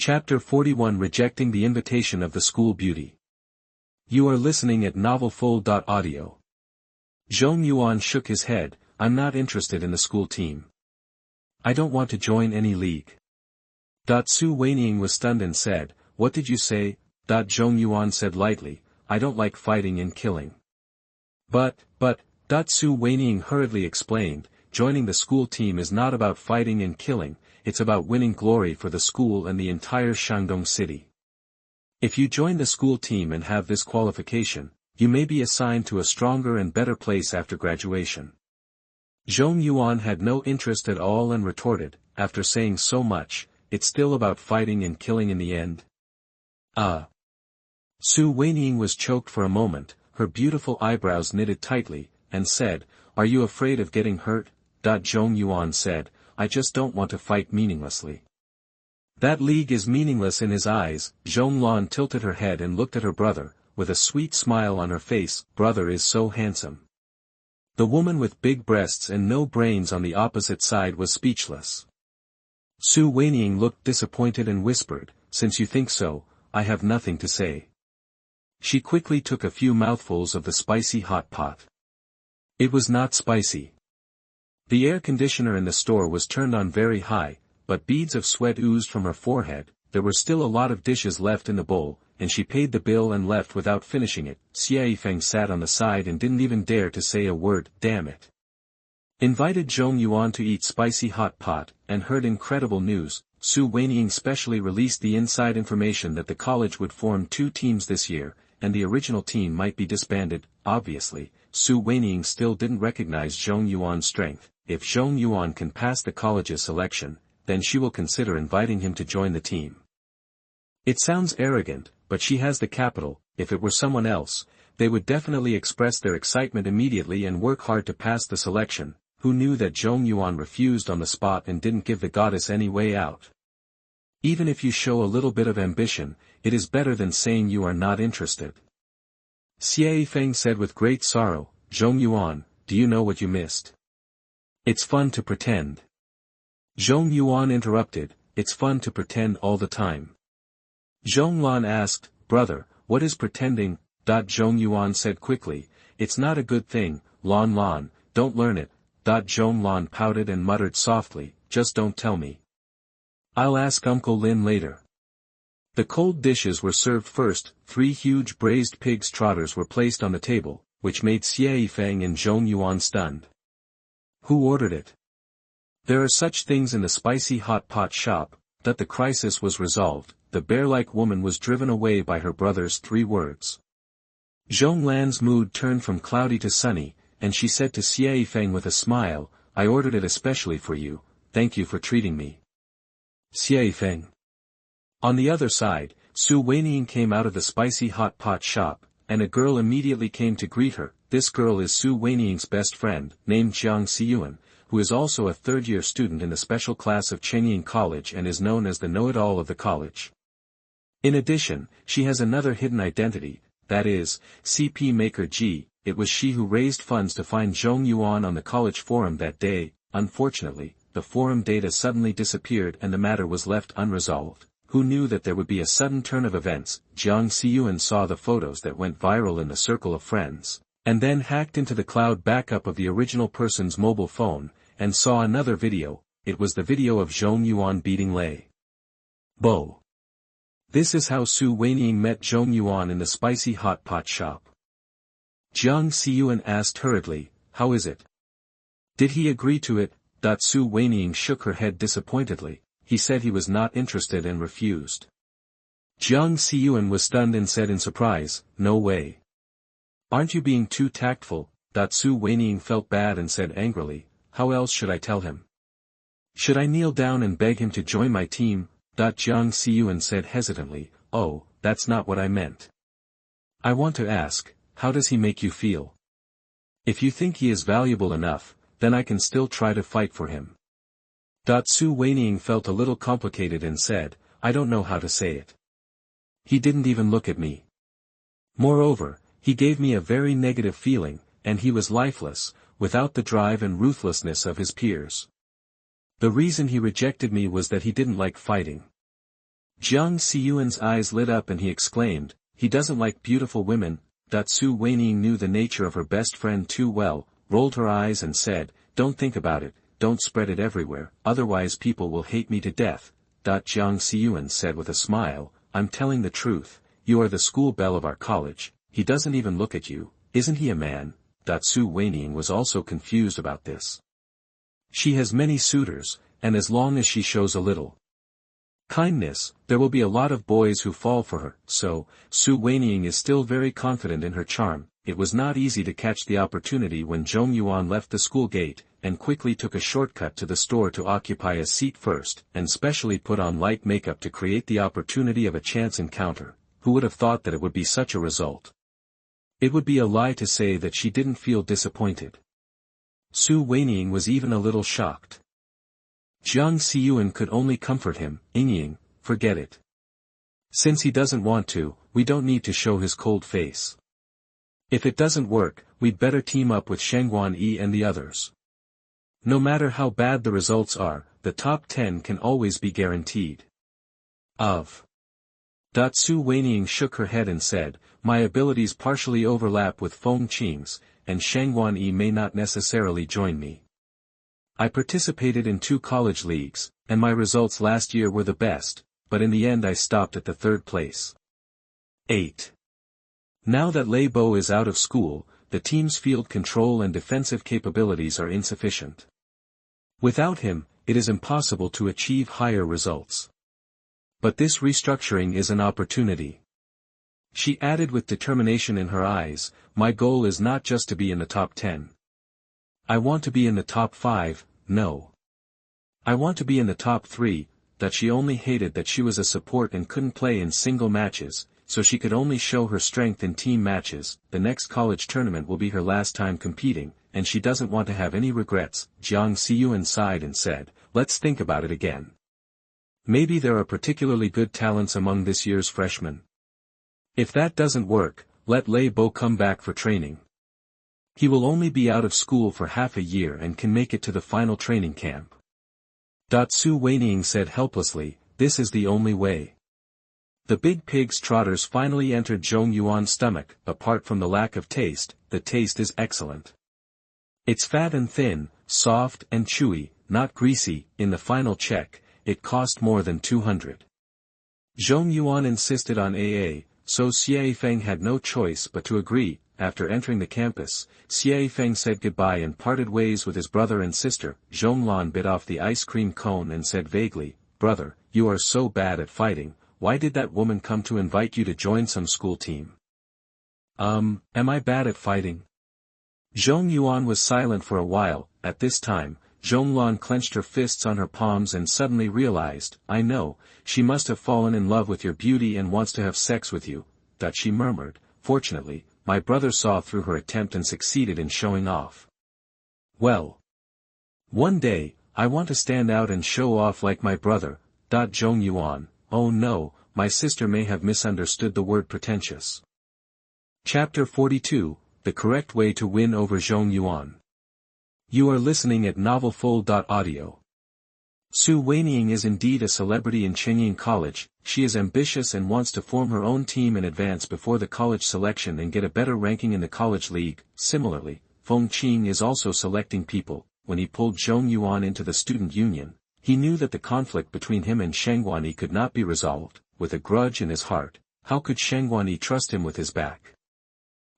Chapter 41 Rejecting the Invitation of the School Beauty. You are listening at novelfull.audio. Zhong Yuan shook his head. I'm not interested in the school team. I don't want to join any league. Xuanming was stunned and said, What did you say? Zhong Yuan said lightly, I don't like fighting and killing. But, Xuanming hurriedly explained, joining the school team is not about fighting and killing, it's about winning glory for the school and the entire Shandong city. If you join the school team and have this qualification, you may be assigned to a stronger and better place after graduation. Zhong Yuan had no interest at all and retorted, after saying so much, it's still about fighting and killing in the end. Xuanming was choked for a moment, her beautiful eyebrows knitted tightly, and said, Are you afraid of getting hurt? Zhong Yuan said, I just don't want to fight meaninglessly. That league is meaningless in his eyes. Zhong Yuan tilted her head and looked at her brother, with a sweet smile on her face. Brother is so handsome. The woman with big breasts and no brains on the opposite side was speechless. Xuanming looked disappointed and whispered, Since you think so, I have nothing to say. She quickly took a few mouthfuls of the spicy hot pot. It was not spicy. The air conditioner in the store was turned on very high, but beads of sweat oozed from her forehead. There were still a lot of dishes left in the bowl, and she paid the bill and left without finishing it. Xie Feng sat on the side and didn't even dare to say a word. Damn it. Invited Zhong Yuan to eat spicy hot pot, and heard incredible news. Xuanming specially released the inside information that the college would form 2 teams this year, and the original team might be disbanded. Obviously, Xuanming still didn't recognize Zhong Yuan's strength. If Zhong Yuan can pass the college's selection, then she will consider inviting him to join the team. It sounds arrogant, but she has the capital. If it were someone else, they would definitely express their excitement immediately and work hard to pass the selection. Who knew that Zhong Yuan refused on the spot and didn't give the goddess any way out? Even if you show a little bit of ambition, it is better than saying you are not interested. Xie Feng said with great sorrow, Zhong Yuan, do you know what you missed? It's fun to pretend. Zhong Yuan interrupted, it's fun to pretend all the time. Zhong Yuan asked, Brother, what is pretending? Zhong Yuan said quickly, it's not a good thing, Lan, don't learn it. Zhong Yuan pouted and muttered softly, just don't tell me. I'll ask Uncle Lin later. The cold dishes were served first. 3 huge braised pig's trotters were placed on the table, which made Xie Feng and Zhong Yuan stunned. Who ordered it? There are such things in the spicy hot pot shop. That the crisis was resolved, the bear-like woman was driven away by her brother's 3 words. Zhong Lan's mood turned from cloudy to sunny, and she said to Xie Feng with a smile, I ordered it especially for you, thank you for treating me. Xie Feng. On the other side, Xuanming came out of the spicy hot pot shop, and a girl immediately came to greet her. This girl is Xuanming's best friend, named Jiang Xiyuan, who is also a 3rd-year student in the special class of Chengying College and is known as the know-it-all of the college. In addition, she has another hidden identity, that is, CP Maker G. It was she who raised funds to find Zhong Yuan on the college forum that day. Unfortunately, the forum data suddenly disappeared and the matter was left unresolved. Who knew that there would be a sudden turn of events? Jiang Xiyuan saw the photos that went viral in the circle of friends, and then hacked into the cloud backup of the original person's mobile phone, and saw another video. It was the video of Zhong Yuan beating Lei Bo. This is how Xuanming met Zhong Yuan in the spicy hot pot shop. Jiang Xiyuan asked hurriedly, how is it? Did he agree to it? Xuanming shook her head disappointedly. He said he was not interested and refused. Jiang Xiyuan was stunned and said in surprise, no way. Aren't you being too tactful? Xuanming felt bad and said angrily, how else should I tell him? Should I kneel down and beg him to join my team? Jiang Xiyuan said hesitantly, oh, that's not what I meant. I want to ask, how does he make you feel? If you think he is valuable enough, then I can still try to fight for him. Xuanming felt a little complicated and said, I don't know how to say it. He didn't even look at me. Moreover, he gave me a very negative feeling, and he was lifeless, without the drive and ruthlessness of his peers. The reason he rejected me was that he didn't like fighting. Jiang Xiyuan's eyes lit up and he exclaimed, he doesn't like beautiful women. Su Weining knew the nature of her best friend too well, rolled her eyes and said, don't think about it, don't spread it everywhere, otherwise people will hate me to death. Jiang Xiyuan said with a smile, I'm telling the truth, you are the school belle of our college, he doesn't even look at you, isn't he a man? Su Weining was also confused about this. She has many suitors, and as long as she shows a little kindness, there will be a lot of boys who fall for her, so, Su Weining is still very confident in her charm. It was not easy to catch the opportunity when Zhong Yuan left the school gate, and quickly took a shortcut to the store to occupy a seat first, and specially put on light makeup to create the opportunity of a chance encounter. Who would have thought that it would be such a result? It would be a lie to say that she didn't feel disappointed. Su Weining was even a little shocked. Jiang Xiyuan could only comfort him, Ying, forget it. Since he doesn't want to, we don't need to show his cold face. If it doesn't work, we'd better team up with Shangguan Yi and the others. No matter how bad the results are, the top 10 can always be guaranteed. Su Weining shook her head and said, my abilities partially overlap with Feng Qing's, and Shangguan Yi may not necessarily join me. I participated in 2 college leagues, and my results last year were the best, but in the end I stopped at the 3rd place. 8. Now that Lei Bo is out of school, the team's field control and defensive capabilities are insufficient. Without him, it is impossible to achieve higher results. But this restructuring is an opportunity. She added with determination in her eyes, my goal is not just to be in the top 10. I want to be in the top 5, no. I want to be in the top 3, that she only hated that she was a support and couldn't play in single matches, so she could only show her strength in team matches. The next college tournament will be her last time competing, and she doesn't want to have any regrets. Jiang Xiyuan sighed and said, let's think about it again. Maybe there are particularly good talents among this year's freshmen. If that doesn't work, let Lei Bo come back for training. He will only be out of school for half a year and can make it to the final training camp. Su Weining said helplessly, this is the only way. The big pig's trotters finally entered Zhong Yuan's stomach. Apart from the lack of taste, the taste is excellent. It's fat and thin, soft and chewy, not greasy. In the final check, it cost more than 200. Zhong Yuan insisted on AA, so Xie Feng had no choice but to agree. After entering the campus, Xie Feng said goodbye and parted ways with his brother and sister. Zhong Lan bit off the ice cream cone and said vaguely, brother, you are so bad at fighting, why did that woman come to invite you to join some school team? Am I bad at fighting? Zhong Yuan was silent for a while. At this time, Zhong Lan clenched her fists on her palms and suddenly realized, I know, she must have fallen in love with your beauty and wants to have sex with you. She murmured, fortunately, my brother saw through her attempt and succeeded in showing off. Well. One day, I want to stand out and show off like my brother. Zhong Yuan, oh no, my sister may have misunderstood the word pretentious. Chapter 42, The Correct Way to Win Over Zhong Yuan. You are listening at novelfull.audio. Su Weining is indeed a celebrity in Chengying College. She is ambitious and wants to form her own team in advance before the college selection and get a better ranking in the college league. Similarly, Feng Qing is also selecting people. When he pulled Zhong Yuan into the student union, he knew that the conflict between him and Shangguan Yi could not be resolved. With a grudge in his heart, how could Shangguan Yi trust him with his back?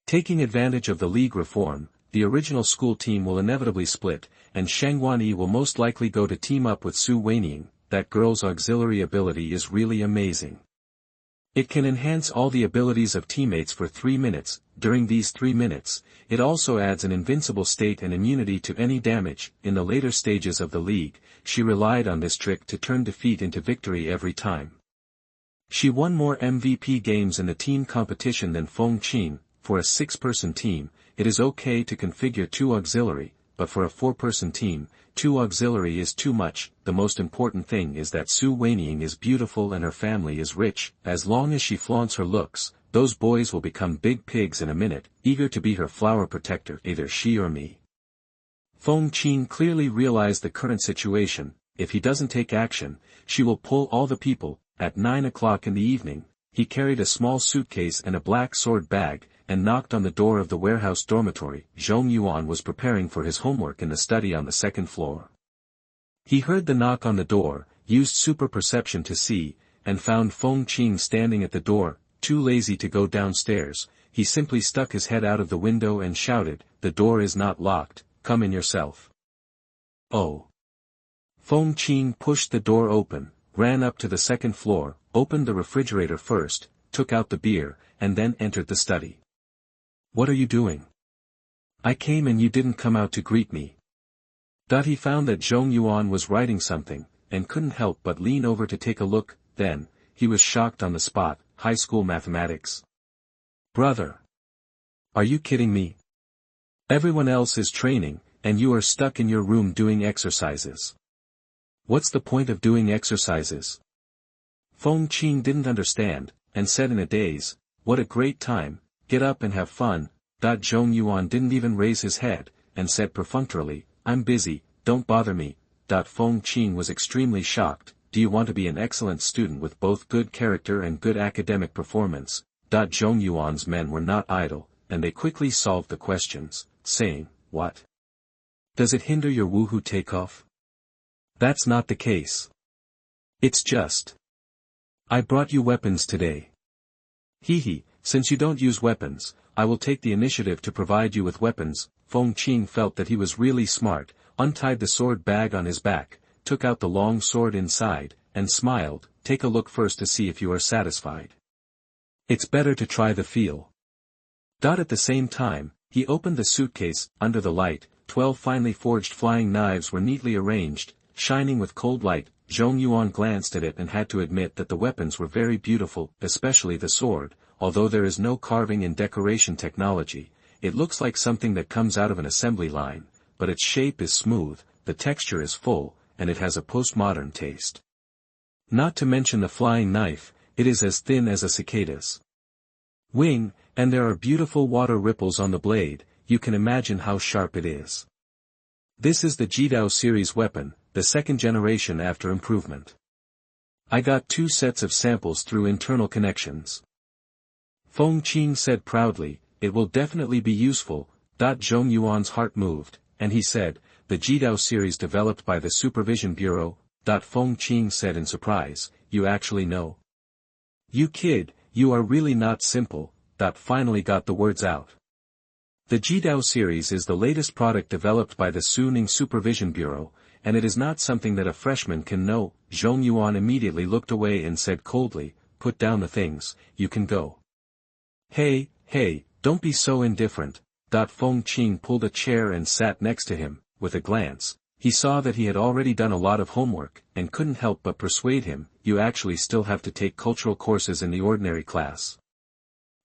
Taking advantage of the league reform, the original school team will inevitably split, and Shangguan Yi will most likely go to team up with Su Weining. That girl's auxiliary ability is really amazing. It can enhance all the abilities of teammates for 3 minutes. During these 3 minutes, it also adds an invincible state and immunity to any damage. In the later stages of the league, she relied on this trick to turn defeat into victory every time. She won more MVP games in the team competition than Feng Qing. For a 6-person team, it is okay to configure 2 auxiliary, but for a 4-person team, 2 auxiliary is too much. The most important thing is that Su Weining is beautiful and her family is rich. As long as she flaunts her looks, those boys will become big pigs in a minute, eager to be her flower protector, either she or me. Feng Qing clearly realized the current situation. If he doesn't take action, she will pull all the people, at 9 o'clock in the evening, he carried a small suitcase and a black sword bag, and knocked on the door of the warehouse dormitory. Zhong Yuan was preparing for his homework in the study on the second floor. He heard the knock on the door, used super perception to see, and found Feng Qing standing at the door. Too lazy to go downstairs, he simply stuck his head out of the window and shouted, "The door is not locked, come in yourself." Oh. Feng Qing pushed the door open, ran up to the second floor, opened the refrigerator first, took out the beer, and then entered the study. "What are you doing? I came and you didn't come out to greet me." He found that Zhong Yuan was writing something, and couldn't help but lean over to take a look. Then, he was shocked on the spot. High school mathematics. Brother. Are you kidding me? Everyone else is training, and you are stuck in your room doing exercises. What's the point of doing exercises? Feng Qing didn't understand, and said in a daze, "What a great time, get up and have fun." Zhong Yuan didn't even raise his head, and said perfunctorily, "I'm busy, don't bother me." Feng Qing was extremely shocked. "Do you want to be an excellent student with both good character and good academic performance?" Zhong Yuan's men were not idle, and they quickly solved the questions, saying, "What? Does it hinder your woohoo takeoff?" "That's not the case. It's just. I brought you weapons today." "Hee, since you don't use weapons, I will take the initiative to provide you with weapons." Feng Qing felt that he was really smart, untied the sword bag on his back, took out the long sword inside, and smiled. "Take a look first to see if you are satisfied. It's better to try the feel." At the same time, he opened the suitcase. Under the light, 12 finely forged flying knives were neatly arranged, shining with cold light. Zhong Yuan glanced at it and had to admit that the weapons were very beautiful, especially the sword. Although there is no carving and decoration technology, it looks like something that comes out of an assembly line, but its shape is smooth, the texture is full, and it has a postmodern taste. Not to mention the flying knife, it is as thin as a cicada's wing, and there are beautiful water ripples on the blade. You can imagine how sharp it is. This is the Jidao series weapon, the second generation after improvement. I got 2 sets of samples through internal connections. Feng Qing said proudly, "It will definitely be useful." Zhong Yuan's heart moved, and he said, "The Jidao series developed by the Supervision Bureau." Feng Qing said in surprise, "You actually know?" "You kid, you are really not simple." Finally got the words out. The Jidao series is the latest product developed by the Xuanming Supervision Bureau, and it is not something that a freshman can know. Zhong Yuan immediately looked away and said coldly, "Put down the things, you can go." Hey, don't be so indifferent." Feng Qing pulled a chair and sat next to him. With a glance, he saw that he had already done a lot of homework, and couldn't help but persuade him, "You actually still have to take cultural courses in the ordinary class.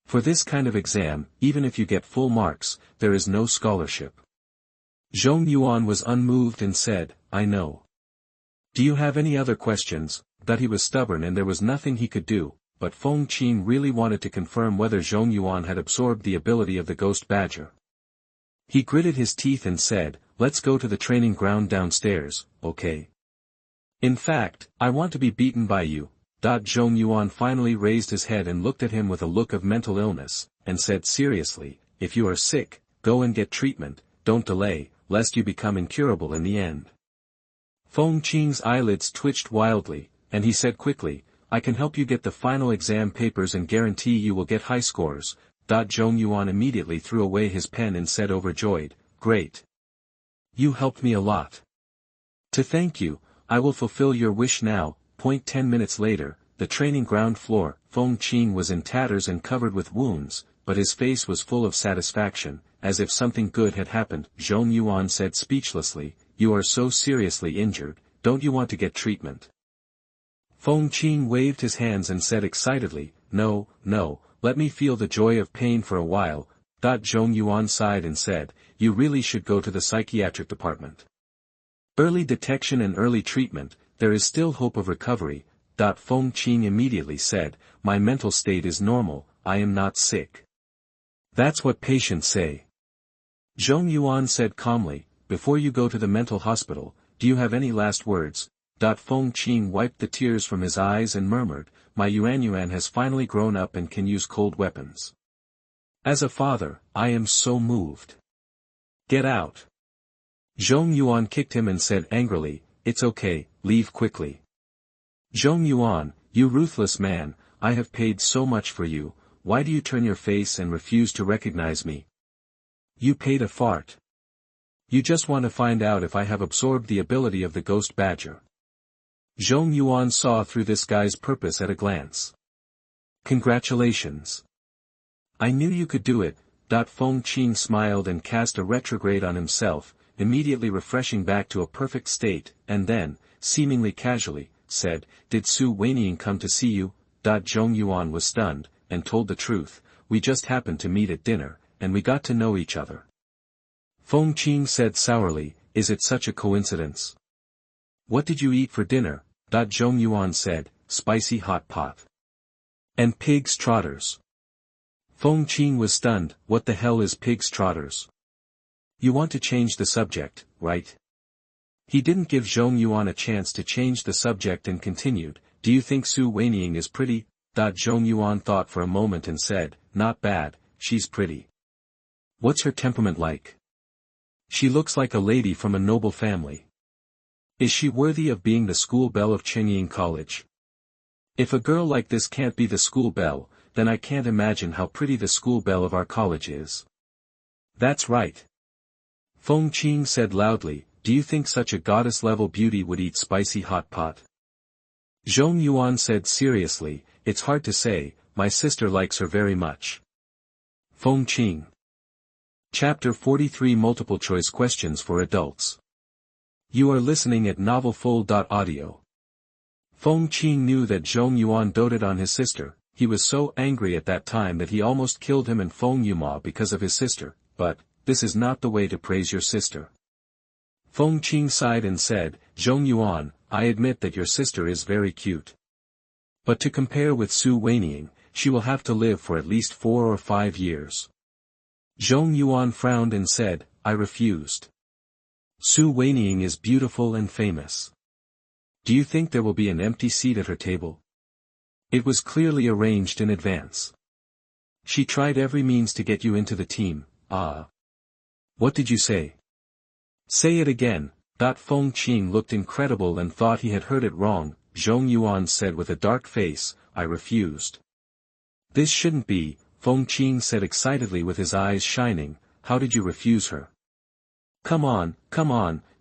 For this kind of exam, even if you get full marks, there is no scholarship." Zhong Yuan was unmoved and said, "I know. Do you have any other questions?" He was stubborn and there was nothing he could do, but Feng Qing really wanted to confirm whether Zhong Yuan had absorbed the ability of the ghost badger. He gritted his teeth and said, "Let's go to the training ground downstairs, okay? In fact, I want to be beaten by you." Zhong Yuan finally raised his head and looked at him with a look of mental illness, and said seriously, "If you are sick, go and get treatment, don't delay, lest you become incurable in the end." Feng Qing's eyelids twitched wildly, and he said quickly, "I can help you get the final exam papers and guarantee you will get high scores." Zhong Yuan immediately threw away his pen and said overjoyed, "Great. You helped me a lot. To thank you, I will fulfill your wish now." 10 minutes later, the training ground floor. Feng Qing was in tatters and covered with wounds, but his face was full of satisfaction, as if something good had happened. Zhong Yuan said speechlessly, "You are so seriously injured, don't you want to get treatment?" Feng Qing waved his hands and said excitedly, No, let me feel the joy of pain for a while." Zhong Yuan sighed and said, "You really should go to the psychiatric department. Early detection and early treatment, there is still hope of recovery." Feng Qing immediately said, "My mental state is normal, I am not sick." "That's what patients say." Zhong Yuan said calmly, "Before you go to the mental hospital, do you have any last words?" Feng Qing wiped the tears from his eyes and murmured, my Yuan has finally grown up and can use cold weapons. As a father, I am so moved. Get out. Zhong Yuan kicked him and said angrily, it's okay, leave quickly. Zhong Yuan, you ruthless man, I have paid so much for you, why do you turn your face and refuse to recognize me? You paid a fart. You just want to find out if I have absorbed the ability of the ghost badger. Zhong Yuan saw through this guy's purpose at a glance. Congratulations. I knew you could do it. Feng Qing smiled and cast a retrograde on himself, immediately refreshing back to a perfect state, and then, seemingly casually, said, did Su Weiniang come to see you? Zhong Yuan was stunned, and told the truth, we just happened to meet at dinner, and we got to know each other. Feng Qing said sourly, is it such a coincidence? What did you eat for dinner? Zhong Yuan said, spicy hot pot. And pig's trotters. Feng Qing was stunned, what the hell is pig's trotters? You want to change the subject, right? He didn't give Zhong Yuan a chance to change the subject and continued, do you think Su Weiniang is pretty? Zhong Yuan thought for a moment and said, not bad, she's pretty. What's her temperament like? She looks like a lady from a noble family. Is she worthy of being the school belle of Chengying College? If a girl like this can't be the school belle, then I can't imagine how pretty the school belle of our college is. That's right. Feng Qing said loudly, do you think such a goddess-level beauty would eat spicy hot pot? Zhong Yuan said seriously, it's hard to say, my sister likes her very much. Feng Qing. Chapter 43 Multiple Choice Questions for Adults. You are listening at novelfull.audio. Feng Qing knew that Zhong Yuan doted on his sister, he was so angry at that time that he almost killed him and Feng Yuma because of his sister, but, this is not the way to praise your sister. Feng Qing sighed and said, Zhong Yuan, I admit that your sister is very cute. But to compare with Su Weiniang, she will have to live for at least 4 or 5 years. Zhong Yuan frowned and said, I refused. Su Weiniang is beautiful and famous. Do you think there will be an empty seat at her table? It was clearly arranged in advance. She tried every means to get you into the team, What did you say? Say it again. Feng Qing looked incredible and thought he had heard it wrong. Zhong Yuan said with a dark face, I refused. This shouldn't be, Feng Qing said excitedly with his eyes shining, how did you refuse her? Come on,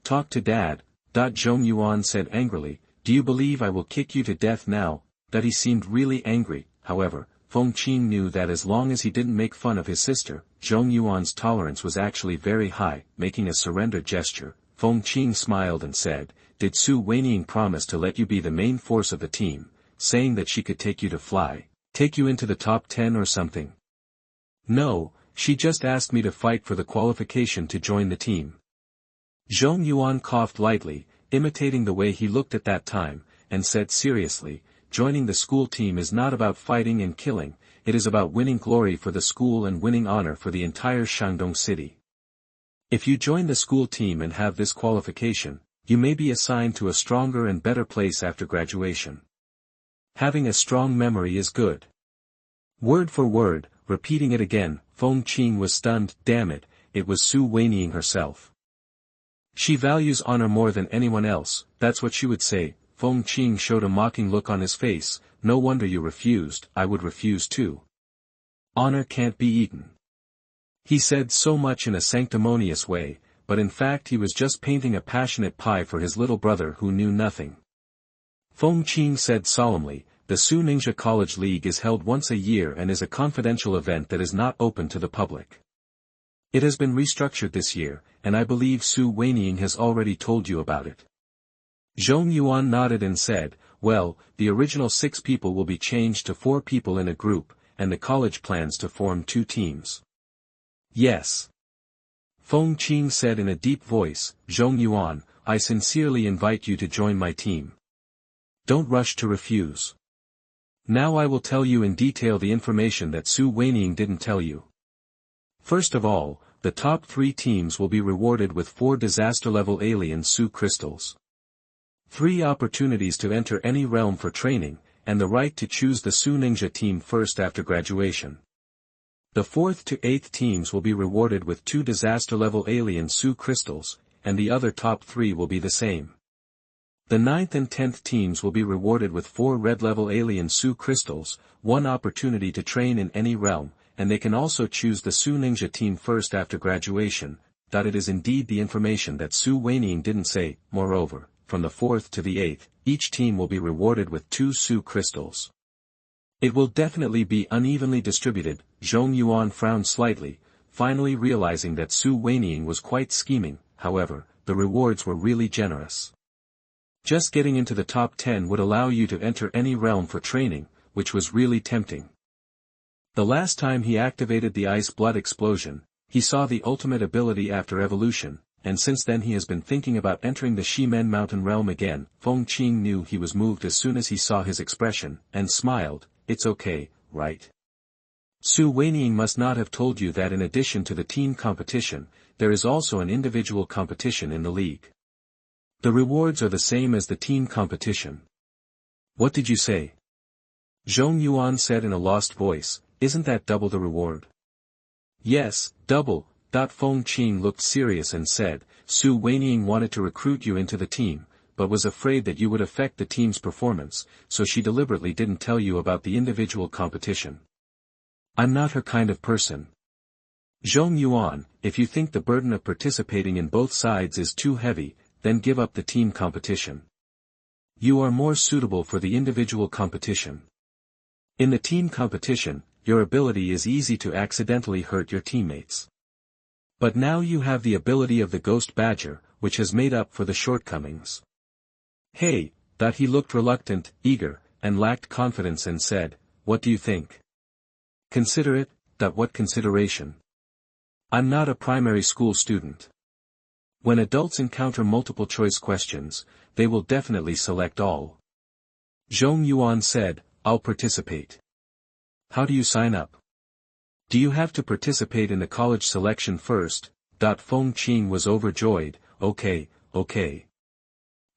talk to Dad. Zhong Yuan said angrily, do you believe I will kick you to death now? That he seemed really angry, however, Feng Qing knew that as long as he didn't make fun of his sister, Zhong Yuan's tolerance was actually very high. Making a surrender gesture, Feng Qing smiled and said, did Su Weiniang promise to let you be the main force of the team, saying that she could take you into the top 10 or something? No, she just asked me to fight for the qualification to join the team. Zhong Yuan coughed lightly, imitating the way he looked at that time, and said seriously, joining the school team is not about fighting and killing, it is about winning glory for the school and winning honor for the entire Shandong city. If you join the school team and have this qualification, you may be assigned to a stronger and better place after graduation. Having a strong memory is good. Word for word, repeating it again, Feng Qing was stunned, damn it, it was Su Weiniang herself. She values honor more than anyone else, that's what she would say. Feng Qing showed a mocking look on his face, no wonder you refused, I would refuse too. Honor can't be eaten. He said so much in a sanctimonious way, but in fact he was just painting a passionate pie for his little brother who knew nothing. Feng Qing said solemnly, the Su Ninja College League is held once a year and is a confidential event that is not open to the public. It has been restructured this year, and I believe Su Weiniang has already told you about it. Zhong Yuan nodded and said, well, the original 6 people will be changed to 4 people in a group, and the college plans to form 2 teams. Yes. Feng Qing said in a deep voice, Zhong Yuan, I sincerely invite you to join my team. Don't rush to refuse. Now I will tell you in detail the information that Su Weiniang didn't tell you. First of all, the top 3 teams will be rewarded with 4 disaster-level alien Su crystals. 3 opportunities to enter any realm for training, and the right to choose the Su Ninja team first after graduation. The 4th to 8th teams will be rewarded with 2 disaster-level alien Su crystals, and the other top 3 will be the same. The 9th and 10th teams will be rewarded with 4 red-level alien Su crystals, 1 opportunity to train in any realm, and they can also choose the Su Ninja team first after graduation. It is indeed the information that Xuanming didn't say. Moreover, from the 4th to the 8th, each team will be rewarded with 2 Su crystals. It will definitely be unevenly distributed. Zhong Yuan frowned slightly, finally realizing that Xuanming was quite scheming. However, the rewards were really generous. Just getting into the top 10 would allow you to enter any realm for training, which was really tempting. The last time he activated the ice blood explosion, he saw the ultimate ability after evolution, and since then he has been thinking about entering the Shimen mountain realm again. Feng Qing knew he was moved as soon as he saw his expression, and smiled. It's okay, right? Xuanming must not have told you that in addition to the team competition, there is also an individual competition in the league. The rewards are the same as the team competition. What did you say? Zhong Yuan said in a lost voice. Isn't that double the reward? Yes, double. Feng Qing looked serious and said, Xuanming wanted to recruit you into the team, but was afraid that you would affect the team's performance, so she deliberately didn't tell you about the individual competition. I'm not her kind of person. Zhong Yuan, if you think the burden of participating in both sides is too heavy, then give up the team competition. You are more suitable for the individual competition. In the team competition, your ability is easy to accidentally hurt your teammates. But now you have the ability of the Ghost Badger, which has made up for the shortcomings. Hey, he looked reluctant, eager, and lacked confidence and said, what do you think? Consider it. What consideration? I'm not a primary school student. When adults encounter multiple choice questions, they will definitely select all. Zhong Yuan said, I'll participate. How do you sign up? Do you have to participate in the college selection first? Feng Qing was overjoyed. Okay.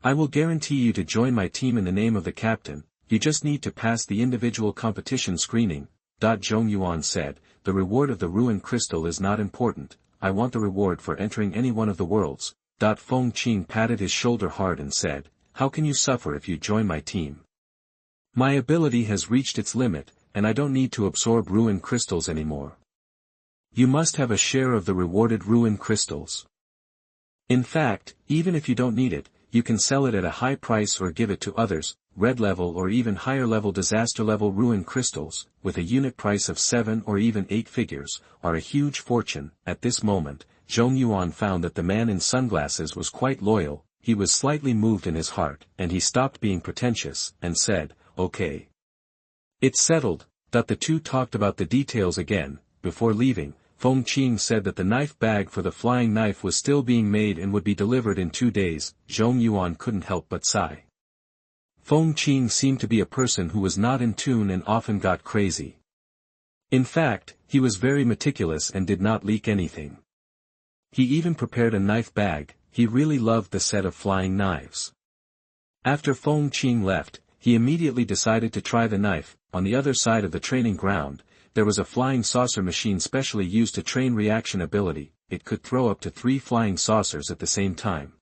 I will guarantee you to join my team in the name of the captain. You just need to pass the individual competition screening. Zhong Yuan said, the reward of the ruin crystal is not important. I want the reward for entering any one of the worlds. Feng Qing patted his shoulder hard and said, how can you suffer if you join my team? My ability has reached its limit, and I don't need to absorb ruin crystals anymore. You must have a share of the rewarded ruin crystals. In fact, even if you don't need it, you can sell it at a high price or give it to others. Red level or even higher level disaster level ruin crystals, with a unit price of 7 or even 8 figures, are a huge fortune. At this moment, Zhong Yuan found that the man in sunglasses was quite loyal. He was slightly moved in his heart, and he stopped being pretentious, and said, okay. It's settled. The two talked about the details again. Before leaving, Feng Qing said that the knife bag for the flying knife was still being made and would be delivered in 2 days. Zhong Yuan couldn't help but sigh. Feng Qing seemed to be a person who was not in tune and often got crazy. In fact, he was very meticulous and did not leak anything. He even prepared a knife bag. He really loved the set of flying knives. After Feng Qing left, he immediately decided to try the knife. On the other side of the training ground, there was a flying saucer machine specially used to train reaction ability. It could throw up to 3 flying saucers at the same time.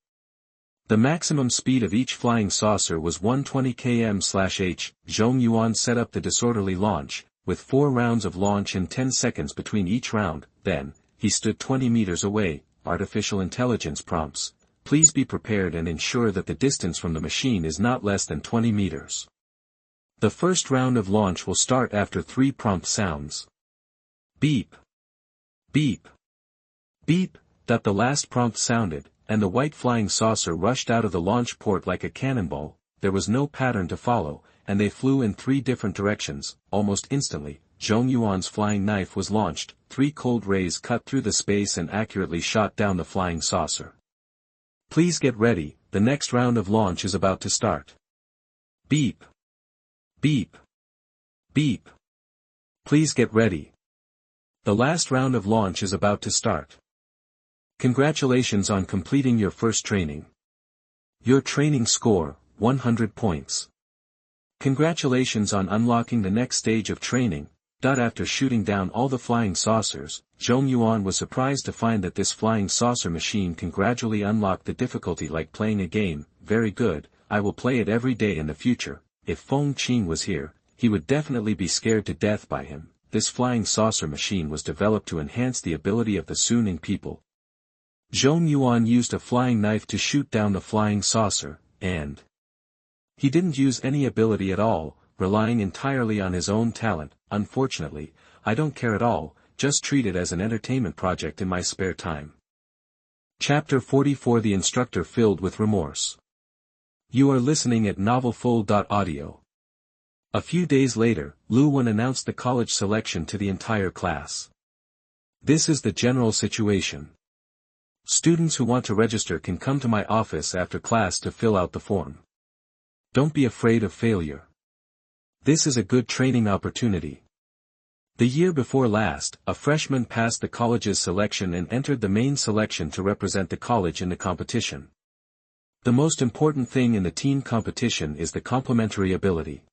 The maximum speed of each flying saucer was 120 km/h. Zhong Yuan set up the disorderly launch, with 4 rounds of launch and 10 seconds between each round. Then, he stood 20 meters away. Artificial intelligence prompts. Please be prepared and ensure that the distance from the machine is not less than 20 meters. The first round of launch will start after 3 prompt sounds. Beep. Beep. Beep. The last prompt sounded, and the white flying saucer rushed out of the launch port like a cannonball. There was no pattern to follow, and they flew in 3 different directions. Almost instantly, Zhong Yuan's flying knife was launched. 3 cold rays cut through the space and accurately shot down the flying saucer. Please get ready, the next round of launch is about to start. Beep. Beep. Beep. Please get ready. The last round of launch is about to start. Congratulations on completing your first training. Your training score, 100 points. Congratulations on unlocking the next stage of training. After shooting down all the flying saucers, Zhong Yuan was surprised to find that this flying saucer machine can gradually unlock the difficulty like playing a game. Very good, I will play it every day in the future. If Feng Qing was here, he would definitely be scared to death by him. This flying saucer machine was developed to enhance the ability of the Xuanming people. Zhong Yuan used a flying knife to shoot down the flying saucer, and he didn't use any ability at all, relying entirely on his own talent. Unfortunately, I don't care at all, just treat it as an entertainment project in my spare time. Chapter 44 The Instructor Filled with Remorse. You are listening at novelfull.audio. A few days later, Lu Wen announced the college selection to the entire class. This is the general situation. Students who want to register can come to my office after class to fill out the form. Don't be afraid of failure. This is a good training opportunity. The year before last, a freshman passed the college's selection and entered the main selection to represent the college in the competition. The most important thing in the teen competition is the complementary ability.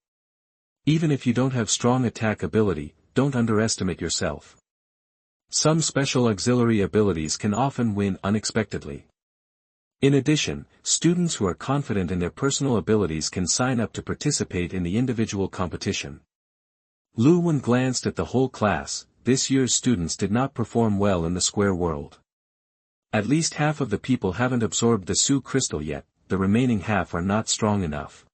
Even if you don't have strong attack ability, don't underestimate yourself. Some special auxiliary abilities can often win unexpectedly. In addition, students who are confident in their personal abilities can sign up to participate in the individual competition. Lu Wen glanced at the whole class. This year's students did not perform well in the square world. At least half of the people haven't absorbed the Su crystal yet, the remaining half are not strong enough.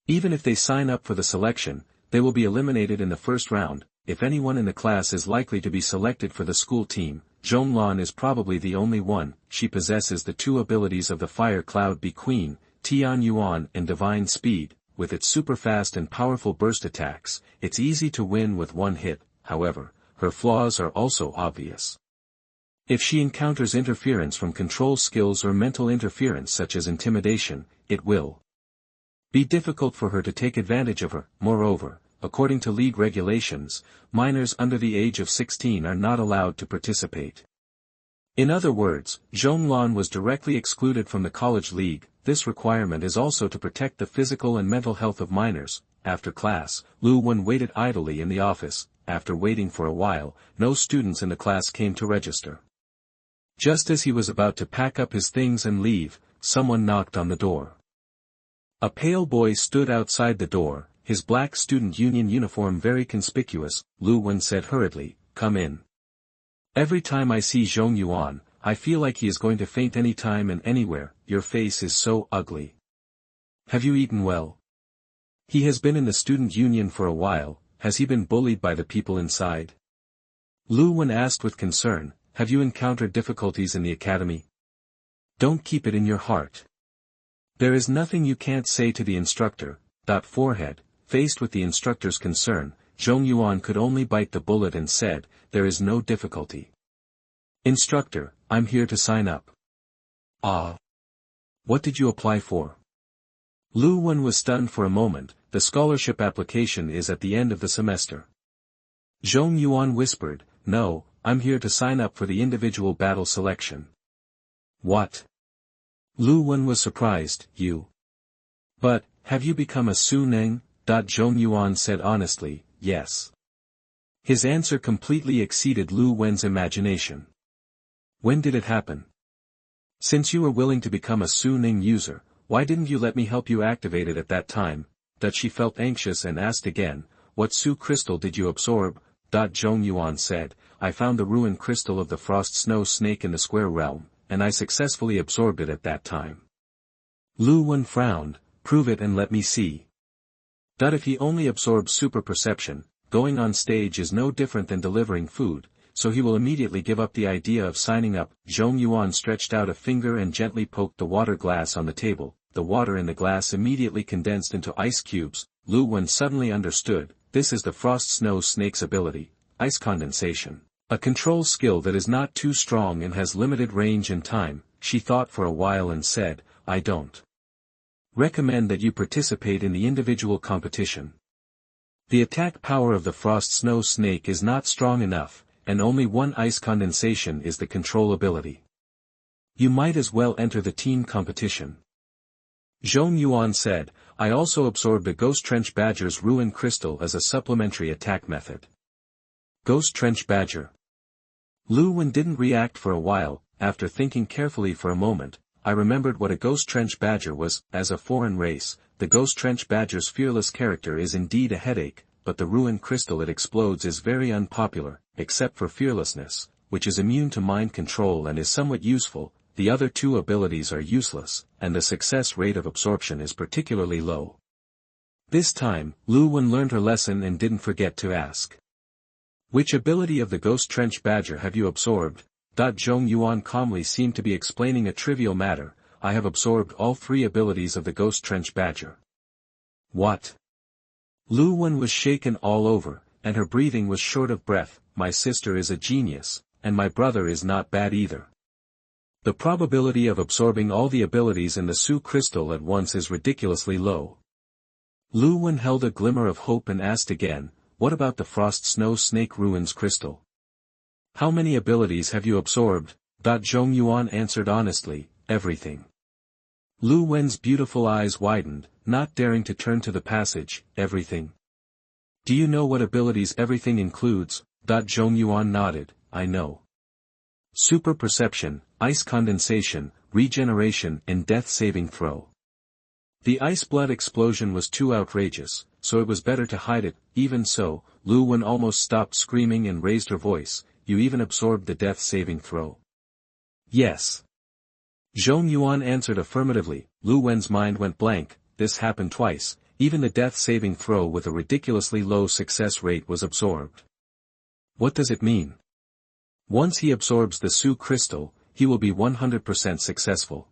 Even if they sign up for the selection, they will be eliminated in the first round. If anyone in the class is likely to be selected for the school team, Zhong Yuan is probably the only one. She possesses the two abilities of the Fire Cloud Bee Queen, Tian Yuan and Divine Speed. With its super-fast and powerful burst attacks, it's easy to win with one hit. However, her flaws are also obvious. If she encounters interference from control skills or mental interference such as intimidation, it will be difficult for her to take advantage of her. Moreover, according to league regulations, minors under the age of 16 are not allowed to participate. In other words, Zhong Yuan was directly excluded from the college league. This requirement is also to protect the physical and mental health of minors. After class, Lu Wen waited idly in the office. After waiting for a while, no students in the class came to register. Just as he was about to pack up his things and leave, someone knocked on the door. A pale boy stood outside the door, his black student union uniform very conspicuous. Lu Wen said hurriedly, "Come in." Every time I see Zhong Yuan, I feel like he is going to faint any time and anywhere. Your face is so ugly. Have you eaten well? He has been in the student union for a while. Has he been bullied by the people inside? Lu Wen asked with concern. Have you encountered difficulties in the academy? Don't keep it in your heart. There is nothing you can't say to the instructor. Forehead. Faced with the instructor's concern, Zhong Yuan could only bite the bullet and said, "There is no difficulty. Instructor, I'm here to sign up." Ah. What did you apply for? Lu Wen was stunned for a moment. The scholarship application is at the end of the semester. Zhong Yuan whispered, "No, I'm here to sign up for the individual battle selection." What? Lu Wen was surprised. You. But, have you become a Xuanming? Zhong Yuan said honestly, yes. His answer completely exceeded Lu Wen's imagination. When did it happen? Since you were willing to become a Xuanming user, why didn't you let me help you activate it at that time? She felt anxious and asked again, what Su crystal did you absorb? Zhong Yuan said, I found the ruined crystal of the frost snow snake in the square realm, and I successfully absorbed it at that time. Lu Wen frowned, prove it and let me see. If he only absorbs super perception, going on stage is no different than delivering food, so he will immediately give up the idea of signing up. Zhong Yuan stretched out a finger and gently poked the water glass on the table. The water in the glass immediately condensed into ice cubes. Lu Wen suddenly understood, this is the frost snow snake's ability, ice condensation. A control skill that is not too strong and has limited range and time. She thought for a while and said, I don't recommend that you participate in the individual competition. The attack power of the frost snow snake is not strong enough, and only one ice condensation is the control ability. You might as well enter the team competition. Zhong Yuan said, I also absorbed a Ghost Trench Badger's Ruin Crystal as a supplementary attack method. Ghost Trench Badger. Lu Wen didn't react for a while. After thinking carefully for a moment, I remembered what a Ghost Trench Badger was. As a foreign race, the Ghost Trench Badger's fearless character is indeed a headache, but the Ruin Crystal it explodes is very unpopular, except for fearlessness, which is immune to mind control and is somewhat useful. The other two abilities are useless, and the success rate of absorption is particularly low. This time, Lu Wen learned her lesson and didn't forget to ask. Which ability of the Ghost Trench Badger have you absorbed? Zhong Yuan calmly seemed to be explaining a trivial matter. I have absorbed all 3 abilities of the Ghost Trench Badger. What? Lu Wen was shaken all over, and her breathing was short of breath. My sister is a genius, and my brother is not bad either. The probability of absorbing all the abilities in the Su crystal at once is ridiculously low. Lu Wen held a glimmer of hope and asked again, what about the Frost Snow Snake Ruins crystal? How many abilities have you absorbed? Zhong Yuan answered honestly, everything. Lu Wen's beautiful eyes widened, not daring to turn to the passage. Everything? Do you know what abilities everything includes? Zhong Yuan nodded, I know. Super perception, ice condensation, regeneration and death saving throw. The ice blood explosion was too outrageous, so it was better to hide it. Even so, Lu Wen almost stopped screaming and raised her voice, you even absorbed the death saving throw. Yes. Zhong Yuan answered affirmatively. Lu Wen's mind went blank. This happened twice. Even the death saving throw with a ridiculously low success rate was absorbed. What does it mean? Once he absorbs the Su crystal, he will be 100% successful.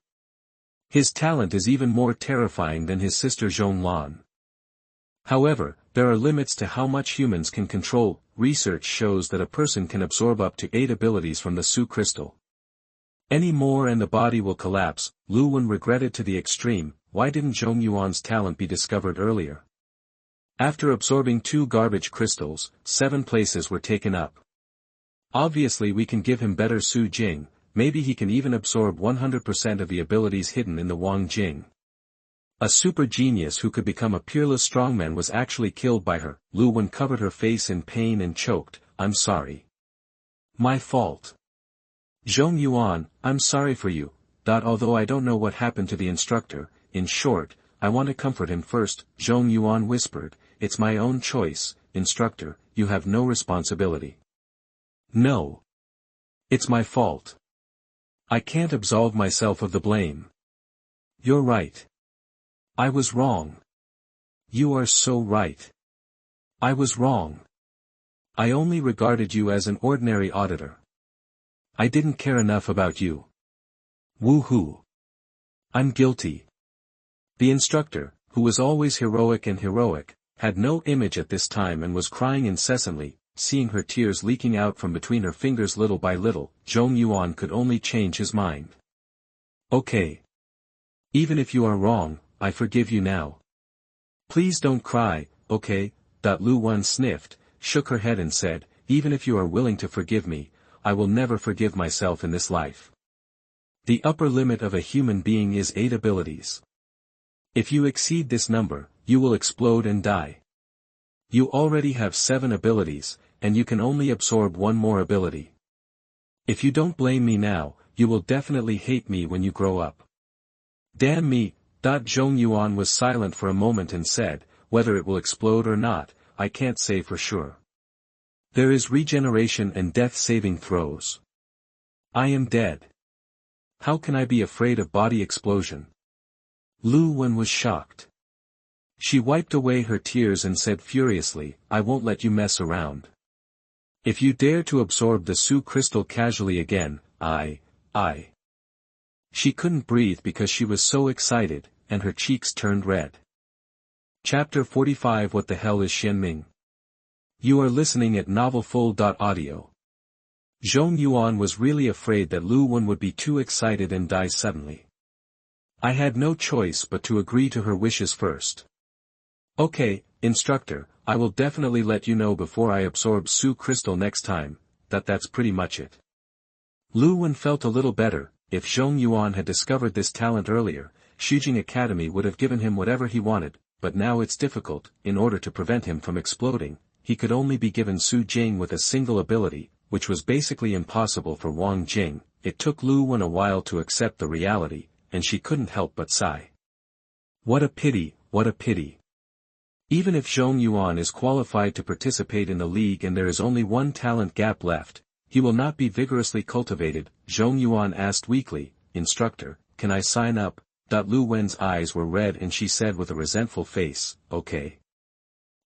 His talent is even more terrifying than his sister Zhong Lan. However, there are limits to how much humans can control. Research shows that a person can absorb up to 8 abilities from the Su crystal. Any more and the body will collapse. Lu Wen regretted to the extreme. Why didn't Zhong Yuan's talent be discovered earlier? After absorbing 2 garbage crystals, 7 places were taken up. Obviously we can give him better Su Jing. Maybe he can even absorb 100% of the abilities hidden in the Wang Jing. A super genius who could become a peerless strongman was actually killed by her. Lu Wen covered her face in pain and choked, I'm sorry. My fault. Zhong Yuan, I'm sorry for you. Although I don't know what happened to the instructor, in short, I want to comfort him first. Zhong Yuan whispered, it's my own choice, instructor, you have no responsibility. No. It's my fault. I can't absolve myself of the blame. You're right. I was wrong. You are so right. I was wrong. I only regarded you as an ordinary auditor. I didn't care enough about you. Woohoo. I'm guilty. The instructor, who was always heroic, had no image at this time and was crying incessantly. Seeing her tears leaking out from between her fingers little by little, Zhong Yuan could only change his mind. Okay. Even if you are wrong, I forgive you now. Please don't cry, okay? Lu Wen sniffed, shook her head and said, even if you are willing to forgive me, I will never forgive myself in this life. The upper limit of a human being is 8 abilities. If you exceed this number, you will explode and die. You already have 7 abilities, and you can only absorb 1 more ability. If you don't blame me now, you will definitely hate me when you grow up. Damn me. Zhong Yuan was silent for a moment and said, whether it will explode or not, I can't say for sure. There is regeneration and death saving throws. I am dead. How can I be afraid of body explosion? Lu Wen was shocked. She wiped away her tears and said furiously, I won't let you mess around. If you dare to absorb the Su crystal casually again, I. She couldn't breathe because she was so excited, and her cheeks turned red. Chapter 45 What the hell is Xuanming? You are listening at novelfull.audio. Zhong Yuan was really afraid that Lu Wen would be too excited and die suddenly. I had no choice but to agree to her wishes first. Okay, instructor, I will definitely let you know before I absorb Su crystal next time. That's pretty much it. Lu Wen felt a little better. If Zhong Yuan had discovered this talent earlier, Shujing Academy would have given him whatever he wanted, but now it's difficult. In order to prevent him from exploding, he could only be given Su Jing with a single ability, which was basically impossible for Wang Jing. It took Lu Wen a while to accept the reality, and she couldn't help but sigh. What a pity, what a pity. Even if Zhong Yuan is qualified to participate in the league and there is only one talent gap left, he will not be vigorously cultivated. Zhong Yuan asked weakly, "Instructor, can I sign up?" Lu Wen's eyes were red and she said with a resentful face, "Okay."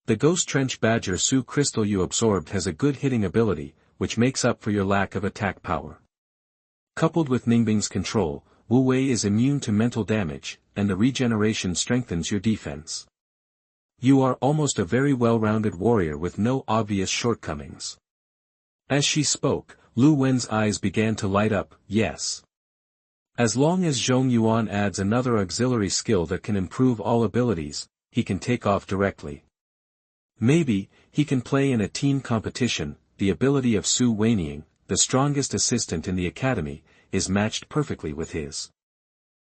The Ghost Trench Badger Su crystal you absorbed has a good hitting ability, which makes up for your lack of attack power. Coupled with Ningbing's control, Wu Wei is immune to mental damage, and the regeneration strengthens your defense. You are almost a very well-rounded warrior with no obvious shortcomings. As she spoke, Lu Wen's eyes began to light up. Yes. As long as Zhong Yuan adds another auxiliary skill that can improve all abilities, he can take off directly. Maybe, he can play in a team competition. The ability of Su Weiniang, the strongest assistant in the academy, is matched perfectly with his.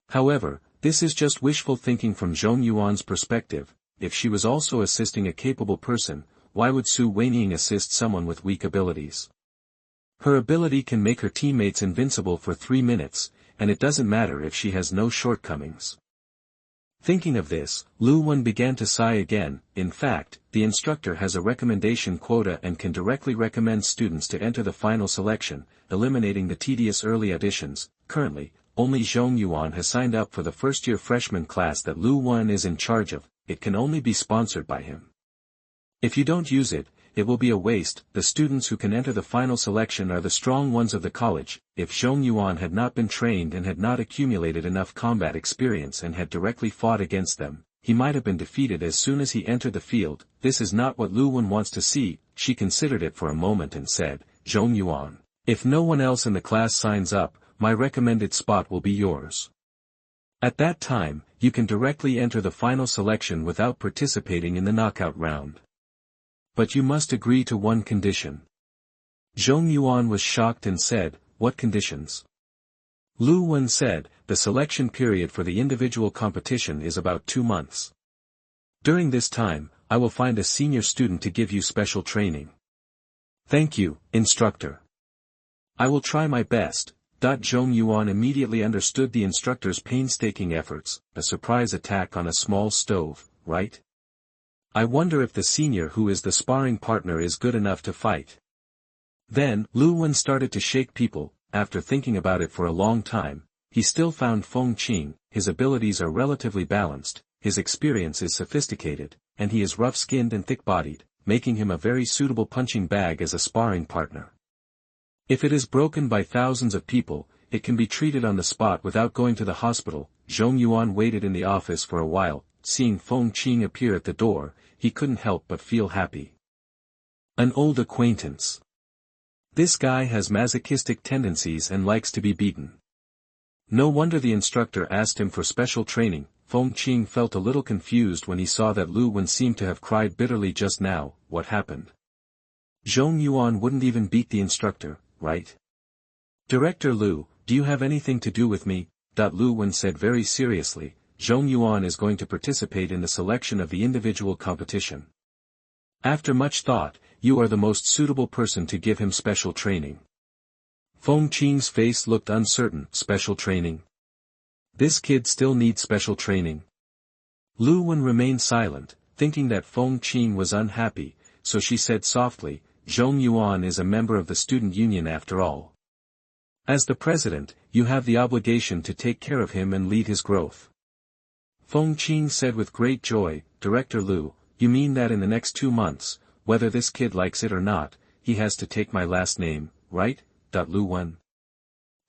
However, this is just wishful thinking from Zhong Yuan's perspective. If she was also assisting a capable person, why would Su Weiniang assist someone with weak abilities? Her ability can make her teammates invincible for 3 minutes, and it doesn't matter if she has no shortcomings. Thinking of this, Lu Wen began to sigh again. In fact, the instructor has a recommendation quota and can directly recommend students to enter the final selection, eliminating the tedious early auditions. Currently, only Zhong Yuan has signed up for the first-year freshman class that Lu Wen is in charge of. It can only be sponsored by him. If you don't use it, it will be a waste. The students who can enter the final selection are the strong ones of the college. If Zhong Yuan had not been trained and had not accumulated enough combat experience and had directly fought against them, he might have been defeated as soon as he entered the field. This is not what Lu Wen wants to see. She considered it for a moment and said, "Zhong Yuan, if no one else in the class signs up, my recommended spot will be yours. At that time, you can directly enter the final selection without participating in the knockout round. But you must agree to one condition." Zhong Yuan was shocked and said, "What conditions?" Lu Wen said, "The selection period for the individual competition is about 2 months. During this time, I will find a senior student to give you special training." "Thank you, instructor. I will try my best." Zhong Yuan immediately understood the instructor's painstaking efforts. A surprise attack on a small stove, right? I wonder if the senior who is the sparring partner is good enough to fight. Then, Lu Wen started to shake people. After thinking about it for a long time, he still found Feng Qing. His abilities are relatively balanced, his experience is sophisticated, and he is rough-skinned and thick-bodied, making him a very suitable punching bag as a sparring partner. If it is broken by thousands of people, it can be treated on the spot without going to the hospital. Zhong Yuan waited in the office for a while. Seeing Feng Qing appear at the door, he couldn't help but feel happy. An old acquaintance. This guy has masochistic tendencies and likes to be beaten. No wonder the instructor asked him for special training. Feng Qing felt a little confused when he saw that Lu Wen seemed to have cried bitterly just now. What happened? Zhong Yuan wouldn't even beat the instructor, right? "Director Lu, do you have anything to do with me?" Lu Wen said very seriously. "Zhong Yuan is going to participate in the selection of the individual competition. After much thought, you are the most suitable person to give him special training." Feng Qing's face looked uncertain. "Special training? This kid still needs special training?" Lu Wen remained silent, thinking that Feng Qing was unhappy, so she said softly, "Zhong Yuan is a member of the student union after all. As the president, you have the obligation to take care of him and lead his growth." Feng Qing said with great joy, "Director Lu, you mean that in the next 2 months, whether this kid likes it or not, he has to take my last name, right?" Lu Wen.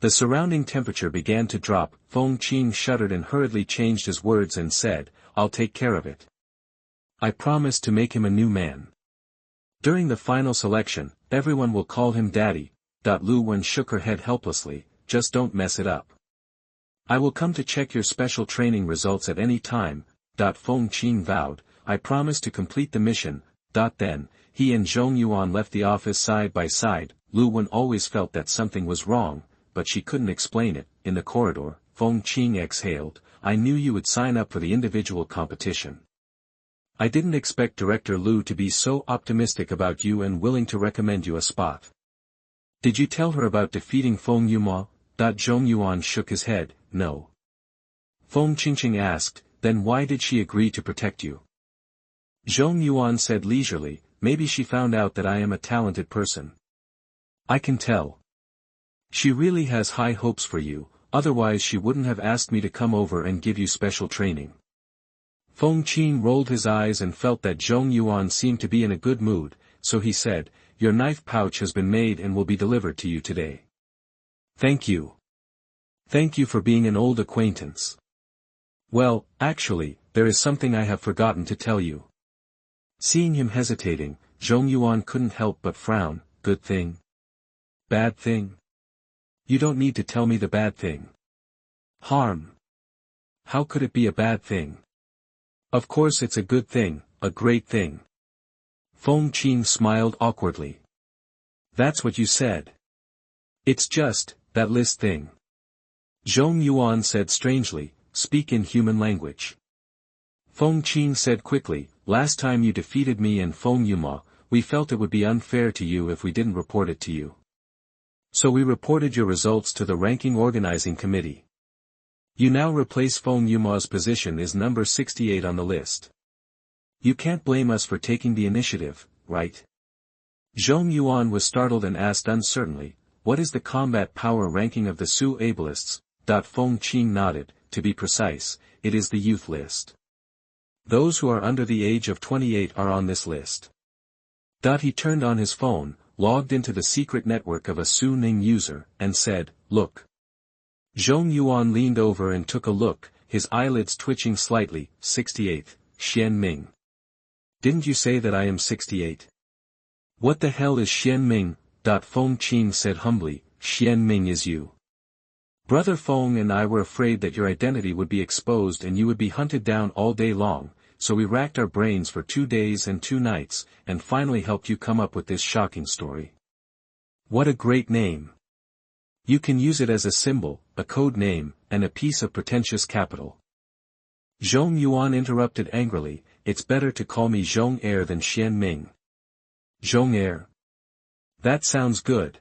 The surrounding temperature began to drop. Feng Qing shuddered and hurriedly changed his words and said, "I'll take care of it. I promise to make him a new man. During the final selection, everyone will call him Daddy." Lu Wen shook her head helplessly, "Just don't mess it up. I will come to check your special training results at any time." Feng Qing vowed, "I promise to complete the mission." Then, he and Zhong Yuan left the office side by side. Lu Wen always felt that something was wrong, but she couldn't explain it. In the corridor, Feng Qing exhaled, I knew you would sign up for the individual competition. I didn't expect Director Liu to be so optimistic about you and willing to recommend you a spot. Did you tell her about defeating Feng Yuma? Zhong Yuan shook his head. No. Feng Qingqing asked, then why did she agree to protect you? Zhong Yuan said leisurely, maybe she found out that I am a talented person. I can tell. She really has high hopes for you, otherwise she wouldn't have asked me to come over and give you special training. Feng Qing rolled his eyes and felt that Zhong Yuan seemed to be in a good mood, so he said, your knife pouch has been made and will be delivered to you today. Thank you. Thank you for being an old acquaintance. Well, actually, there is something I have forgotten to tell you. Seeing him hesitating, Zhong Yuan couldn't help but frown. Good thing? Bad thing? You don't need to tell me the bad thing. Harm. How could it be a bad thing? Of course it's a good thing, a great thing. Feng Qing smiled awkwardly. That's what you said. It's just, that list thing. Zhong Yuan said strangely, speak in human language. Feng Qing said quickly, last time you defeated me and Feng Yuma, we felt it would be unfair to you if we didn't report it to you. So we reported your results to the ranking organizing committee. You now replace Feng Yuma's position as number 68 on the list. You can't blame us for taking the initiative, right? Zhong Yuan was startled and asked uncertainly, what is the combat power ranking of the SpecialAbilities? Feng Qing nodded, to be precise, it is the youth list. Those who are under the age of 28 are on this list. He turned on his phone, logged into the secret network of a Xuanming user, and said, look. Zhong Yuan leaned over and took a look, his eyelids twitching slightly. 68, Xuanming. Didn't you say that I am 68? What the hell is Xuanming? Feng Qing said humbly, Xuanming is you. Brother Feng and I were afraid that your identity would be exposed and you would be hunted down all day long, so we racked our brains for 2 days and 2 nights, and finally helped you come up with this shocking story. What a great name. You can use it as a symbol, a code name, and a piece of pretentious capital. Zhong Yuan interrupted angrily, it's better to call me Zhong Air than Xuanming. Zhong Air. That sounds good.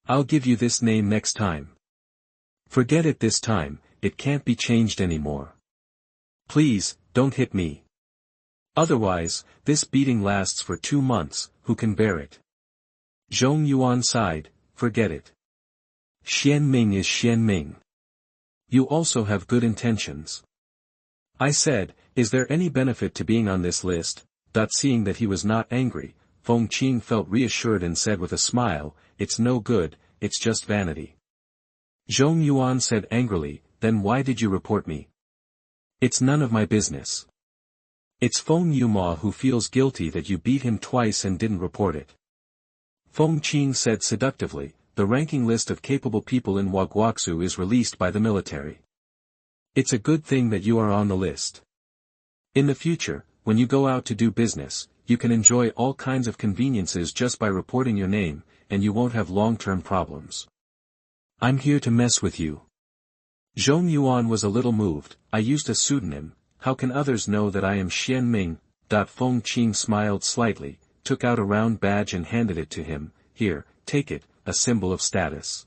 I'll give you this name next time. Forget it this time, it can't be changed anymore. Please, don't hit me. Otherwise, this beating lasts for 2 months, who can bear it? Zhong Yuan sighed, forget it. Xuanming is Xuanming. You also have good intentions. I said, is there any benefit to being on this list? Seeing that he was not angry, Feng Qing felt reassured and said with a smile, it's no good, it's just vanity. Zhong Yuan said angrily, then why did you report me? It's none of my business. It's Feng Yuma who feels guilty that you beat him twice and didn't report it. Feng Qing said seductively, the ranking list of capable people in Wagwaksu is released by the military. It's a good thing that you are on the list. In the future, when you go out to do business, you can enjoy all kinds of conveniences just by reporting your name, and you won't have long-term problems. I'm here to mess with you. Zhong Yuan was a little moved, I used a pseudonym, how can others know that I am Xuanming? Feng Qing smiled slightly, took out a round badge and handed it to him, here, take it, a symbol of status.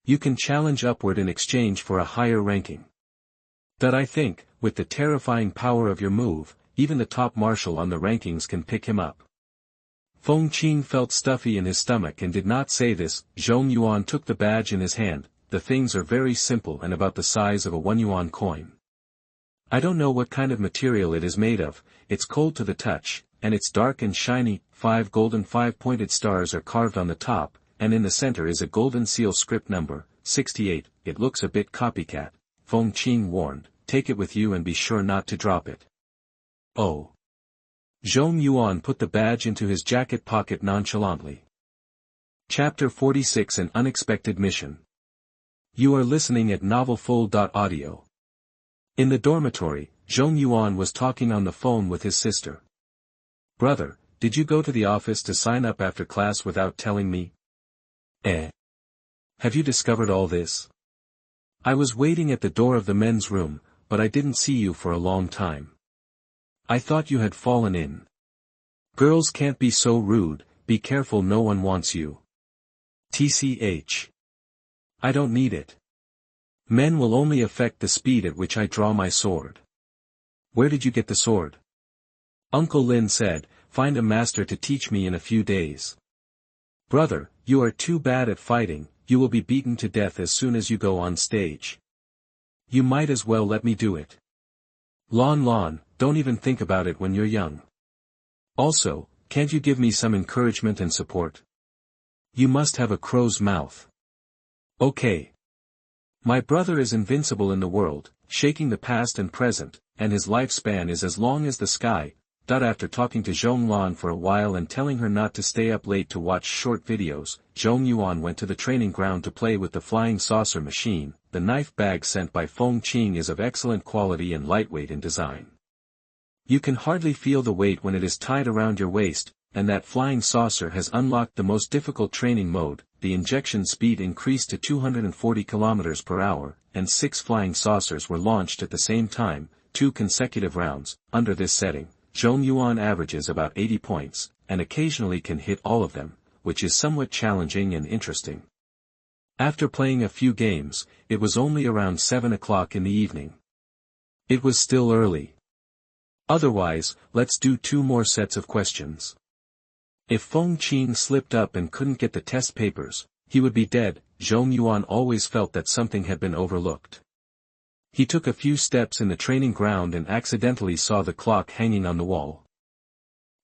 You can challenge upward in exchange for a higher ranking. I think, with the terrifying power of your move, even the top marshal on the rankings can pick him up. Feng Qing felt stuffy in his stomach and did not say this. Zhong Yuan took the badge in his hand, the things are very simple and about the size of a 1 yuan coin. I don't know what kind of material it is made of, it's cold to the touch, and it's dark and shiny. 5 golden 5-pointed stars are carved on the top, and in the center is a golden seal script number, 68, it looks a bit copycat. Feng Qing warned, take it with you and be sure not to drop it. Oh. Zhong Yuan put the badge into his jacket pocket nonchalantly. Chapter 46 An Unexpected Mission. You are listening at novelfull.audio. In the dormitory, Zhong Yuan was talking on the phone with his sister. Brother, did you go to the office to sign up after class without telling me? Have you discovered all this? I was waiting at the door of the men's room, but I didn't see you for a long time. I thought you had fallen in. Girls can't be so rude, be careful, no one wants you. TCH. I don't need it. Men will only affect the speed at which I draw my sword. Where did you get the sword? Uncle Lin said, find a master to teach me in a few days. Brother, you are too bad at fighting, you will be beaten to death as soon as you go on stage. You might as well let me do it. Lon, don't even think about it when you're young. Also, can't you give me some encouragement and support? You must have a crow's mouth. Okay. My brother is invincible in the world, shaking the past and present, and his lifespan is as long as the sky. After talking to Zhong Yuan for a while and telling her not to stay up late to watch short videos, Zhong Yuan went to the training ground to play with the flying saucer machine. The knife bag sent by Feng Qing is of excellent quality and lightweight in design. You can hardly feel the weight when it is tied around your waist, and that flying saucer has unlocked the most difficult training mode. The injection speed increased to 240 km per hour, and 6 flying saucers were launched at the same time, 2 consecutive rounds. Under this setting, Zhong Yuan averages about 80 points, and occasionally can hit all of them, which is somewhat challenging and interesting. After playing a few games, it was only around 7 o'clock in the evening. It was still early. Otherwise, let's do 2 more sets of questions. If Feng Qing slipped up and couldn't get the test papers, he would be dead. Zhong Yuan always felt that something had been overlooked. He took a few steps in the training ground and accidentally saw the clock hanging on the wall.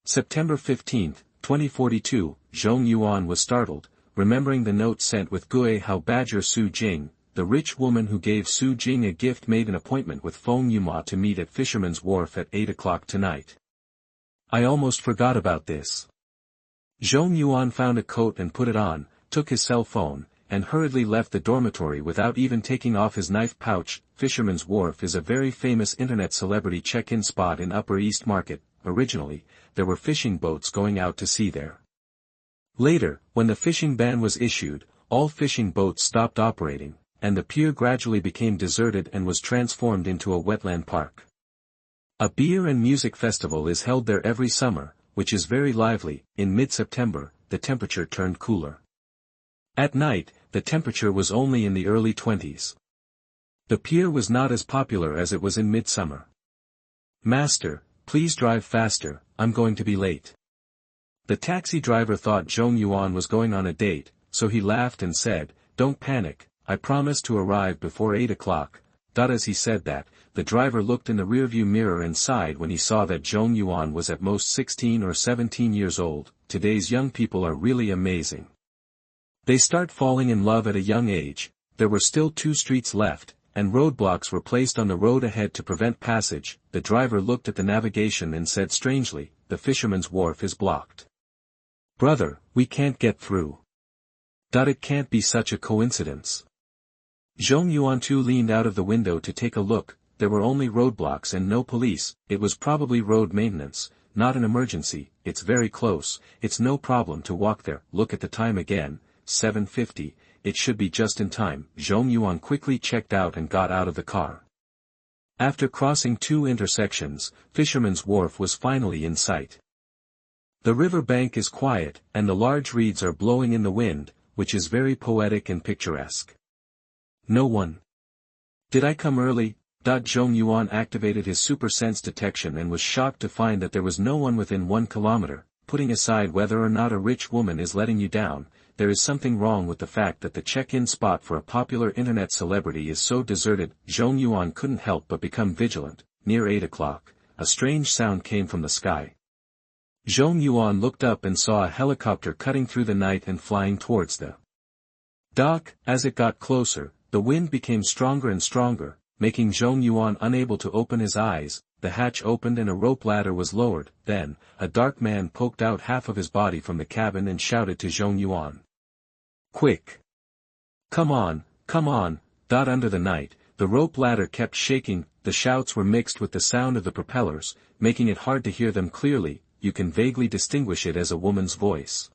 September 15, 2042, Zhong Yuan was startled, remembering the note sent with Gui Hao Badger Su Jing. The rich woman who gave Su Jing a gift made an appointment with Feng Yuma to meet at Fisherman's Wharf at 8 o'clock tonight. I almost forgot about this. Zhong Yuan found a coat and put it on, took his cell phone, and hurriedly left the dormitory without even taking off his knife pouch. Fisherman's Wharf is a very famous internet celebrity check-in spot in Upper East Market. Originally, there were fishing boats going out to sea there. Later, when the fishing ban was issued, all fishing boats stopped operating, and the pier gradually became deserted and was transformed into a wetland park. A beer and music festival is held there every summer, which is very lively. In mid-September, the temperature turned cooler. At night, the temperature was only in the early 20s. The pier was not as popular as it was in midsummer. Master, please drive faster, I'm going to be late. The taxi driver thought Zhong Yuan was going on a date, so he laughed and said, don't panic, I promise to arrive before 8 o'clock. As he said that, the driver looked in the rearview mirror and sighed when he saw that Zhong Yuan was at most 16 or 17 years old. Today's young people are really amazing. They start falling in love at a young age. There were still 2 streets left, and roadblocks were placed on the road ahead to prevent passage. The driver looked at the navigation and said strangely, the Fisherman's Wharf is blocked. Brother, we can't get through. It can't be such a coincidence. Zhong Yuan too leaned out of the window to take a look. There were only roadblocks and no police. It was probably road maintenance, not an emergency. It's very close, it's no problem to walk there. Look at the time again, 7:50, it should be just in time. Zhong Yuan quickly checked out and got out of the car. After crossing 2 intersections, Fisherman's Wharf was finally in sight. The river bank is quiet, and the large reeds are blowing in the wind, which is very poetic and picturesque. No one. Did I come early? Zhong Yuan activated his super sense detection and was shocked to find that there was no one within 1 kilometer. Putting aside whether or not a rich woman is letting you down, there is something wrong with the fact that the check-in spot for a popular internet celebrity is so deserted. Zhong Yuan couldn't help but become vigilant. Near 8 o'clock, a strange sound came from the sky. Zhong Yuan looked up and saw a helicopter cutting through the night and flying towards the dock. As it got closer, the wind became stronger and stronger, making Zhong Yuan unable to open his eyes. The hatch opened and a rope ladder was lowered. Then, a dark man poked out half of his body from the cabin and shouted to Zhong Yuan. Quick! Come on, come on! Under the night, the rope ladder kept shaking. The shouts were mixed with the sound of the propellers, making it hard to hear them clearly. You can vaguely distinguish it as a woman's voice.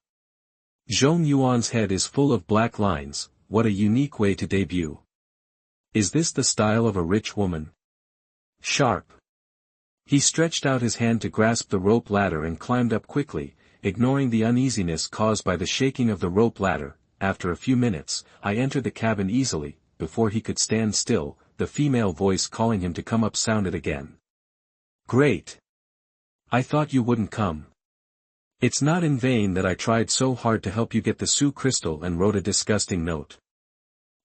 Zhong Yuan's head is full of black lines. What a unique way to debut. Is this the style of a rich woman? Sharp. He stretched out his hand to grasp the rope ladder and climbed up quickly, ignoring the uneasiness caused by the shaking of the rope ladder. After a few minutes, I entered the cabin easily. Before he could stand still, the female voice calling him to come up sounded again. Great! I thought you wouldn't come. It's not in vain that I tried so hard to help you get the Su crystal and wrote a disgusting note.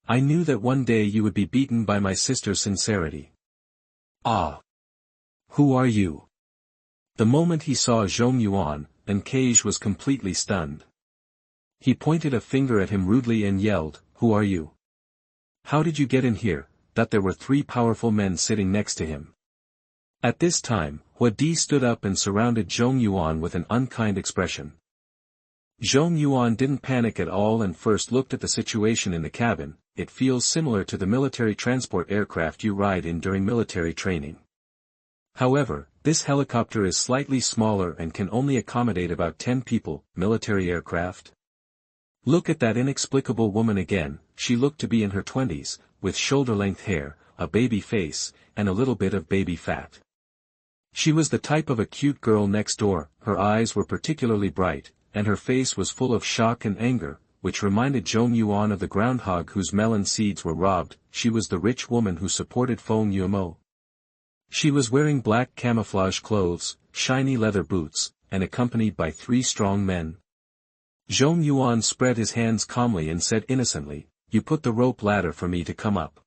I knew that one day you would be beaten by my sister's sincerity. Ah! Who are you? The moment he saw Zhong Yuan, Encage was completely stunned. He pointed a finger at him rudely and yelled, Who are you? How did you get in here? That there were 3 powerful men sitting next to him. At this time, Hua Di stood up and surrounded Zhong Yuan with an unkind expression. Zhong Yuan didn't panic at all and first looked at the situation in the cabin. It feels similar to the military transport aircraft you ride in during military training. However, this helicopter is slightly smaller and can only accommodate about 10 people. Military aircraft? Look at that inexplicable woman again. She looked to be in her 20s, with shoulder-length hair, a baby face, and a little bit of baby fat. She was the type of a cute girl next door. Her eyes were particularly bright, and her face was full of shock and anger, which reminded Zhong Yuan of the groundhog whose melon seeds were robbed. She was the rich woman who supported Feng Yuemo. She was wearing black camouflage clothes, shiny leather boots, and accompanied by 3 strong men. Zhong Yuan spread his hands calmly and said innocently, You put the rope ladder for me to come up.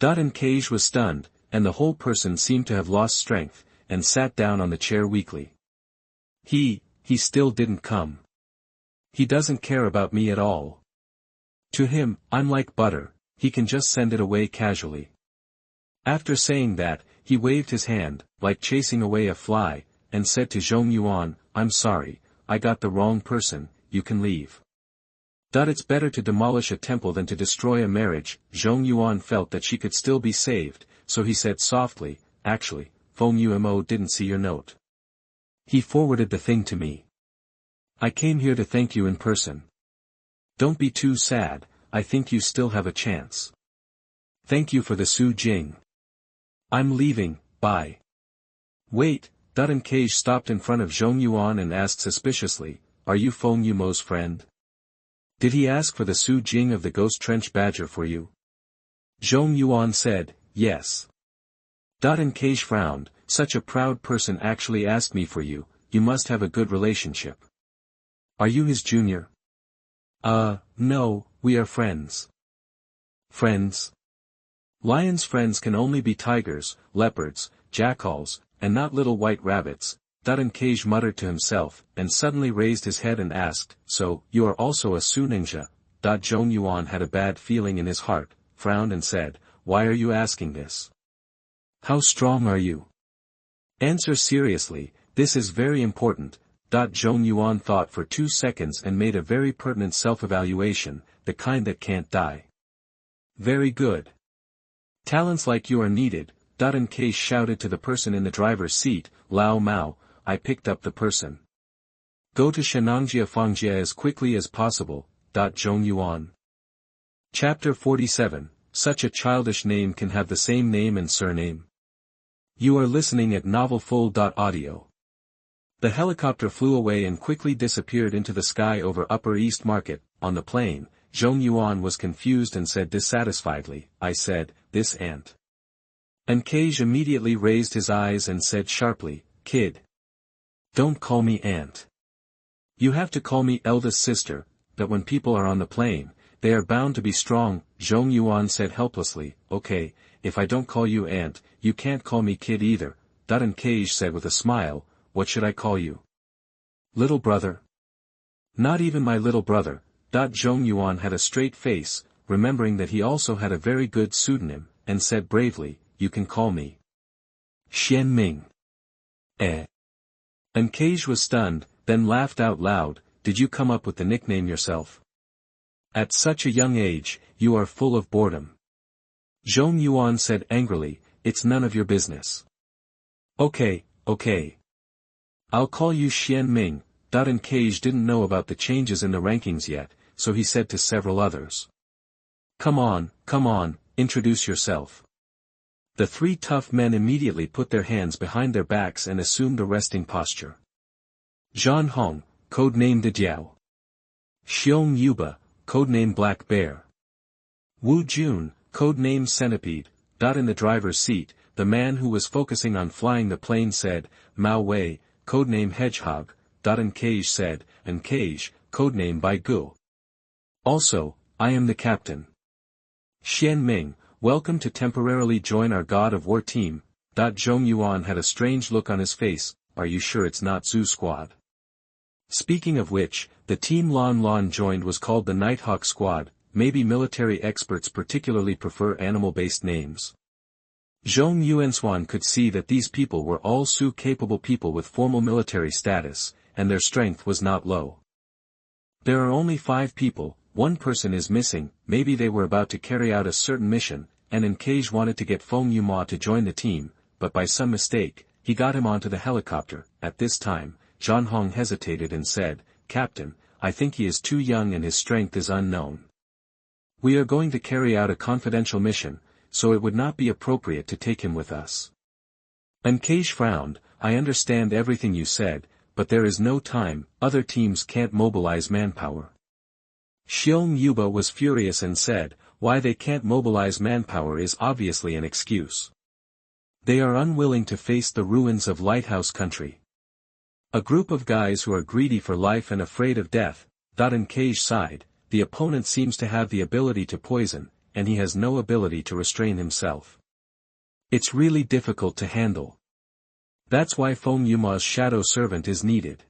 Encage was stunned, and the whole person seemed to have lost strength, and sat down on the chair weakly. He still didn't come. He doesn't care about me at all. To him, I'm like butter, he can just send it away casually. After saying that, he waved his hand, like chasing away a fly, and said to Zhong Yuan, I'm sorry, I got the wrong person, you can leave. It's better to demolish a temple than to destroy a marriage. Zhong Yuan felt that she could still be saved, so he said softly, Actually, Feng Yuemo didn't see your note. He forwarded the thing to me. I came here to thank you in person. Don't be too sad, I think you still have a chance. Thank you for the Su Jing. I'm leaving, bye. Wait, Encage stopped in front of Zhong Yuan and asked suspiciously, Are you Feng Yumo's friend? Did he ask for the Su Jing of the Ghost Trench Badger for you? Zhong Yuan said, Yes. Encage frowned, Such a proud person actually asked me for you, you must have a good relationship. Are you his junior? No, we are friends. Friends? Lions' friends can only be tigers, leopards, jackals, and not little white rabbits. Encage muttered to himself, and suddenly raised his head and asked, So, you are also a Su ninja? Zhong Yuan had a bad feeling in his heart, frowned and said, Why are you asking this? How strong are you? Answer seriously, this is very important. Zhong Yuan thought for 2 seconds and made a very pertinent self-evaluation, the kind that can't die. Very good. Talents like you are needed. Encage shouted to the person in the driver's seat, Lao Mao, I picked up the person. Go to Shenangjia Fangjia as quickly as possible. Zhong Yuan. Chapter 47, Such a childish name can have the same name and surname. You are listening at novelfull.audio. The helicopter flew away and quickly disappeared into the sky over Upper East Market. On the plane, Zhong Yuan was confused and said dissatisfiedly, I said, this ant. Encage immediately raised his eyes and said sharply, Kid. Don't call me aunt. You have to call me eldest sister, that when people are on the plane, they are bound to be strong. Zhong Yuan said helplessly, Okay, if I don't call you aunt, you can't call me kid either. Encage said with a smile, What should I call you? Little brother? Not even my little brother. Zhong Yuan had a straight face, remembering that he also had a very good pseudonym, and said bravely, You can call me Xuanming. Encage was stunned, then laughed out loud, Did you come up with the nickname yourself? At such a young age, you are full of boredom. Zhong Yuan said angrily, It's none of your business. Okay. I'll call you Xuanming. Encage didn't know about the changes in the rankings yet, so he said to several others. Come on, introduce yourself." The three tough men immediately put their hands behind their backs and assumed a resting posture. Zhan Hong, codename Dijiao. Xiong Yuba, codename Black Bear. Wu Jun, codename Centipede. In the driver's seat, the man who was focusing on flying the plane said, "Mao Wei, codename Hedgehog." And Cage said, "And Cage, codename Bai Gu. Also, I am the captain. Xuanming, welcome to temporarily join our God of War team." Zhong Yuan had a strange look on his face. "Are you sure it's not Zoo Squad?" Speaking of which, the team Lon joined was called the Nighthawk Squad. Maybe military experts particularly prefer animal-based names. Zhong Yuan could see that these people were all Su-capable people with formal military status, and their strength was not low. There are only 5 people, one person is missing. Maybe they were about to carry out a certain mission, and Encage wanted to get Feng Yuma to join the team, but by some mistake, he got him onto the helicopter. At this time, Zhan Hong hesitated and said, "Captain, I think he is too young and his strength is unknown. We are going to carry out a confidential mission, so it would not be appropriate to take him with us." Encage frowned. "I understand everything you said, but there is no time, other teams can't mobilize manpower." Xiong Yuba was furious and said, "Why they can't mobilize manpower is obviously an excuse. They are unwilling to face the ruins of Lighthouse Country. A group of guys who are greedy for life and afraid of death." Encage sighed. "The opponent seems to have the ability to poison, and he has no ability to restrain himself. It's really difficult to handle. That's why Feng Yuma's shadow servant is needed."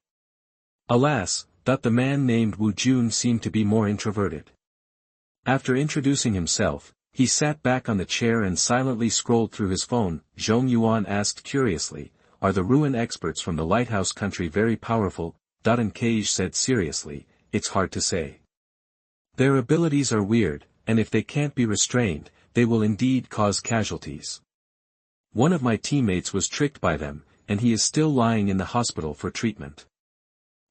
Alas, the man named Wu Jun seemed to be more introverted. After introducing himself, he sat back on the chair and silently scrolled through his phone. Zhong Yuan asked curiously, "Are the ruin experts from the Lighthouse Country very powerful?" Encage said seriously, "It's hard to say. Their abilities are weird, and if they can't be restrained, they will indeed cause casualties. One of my teammates was tricked by them, and he is still lying in the hospital for treatment."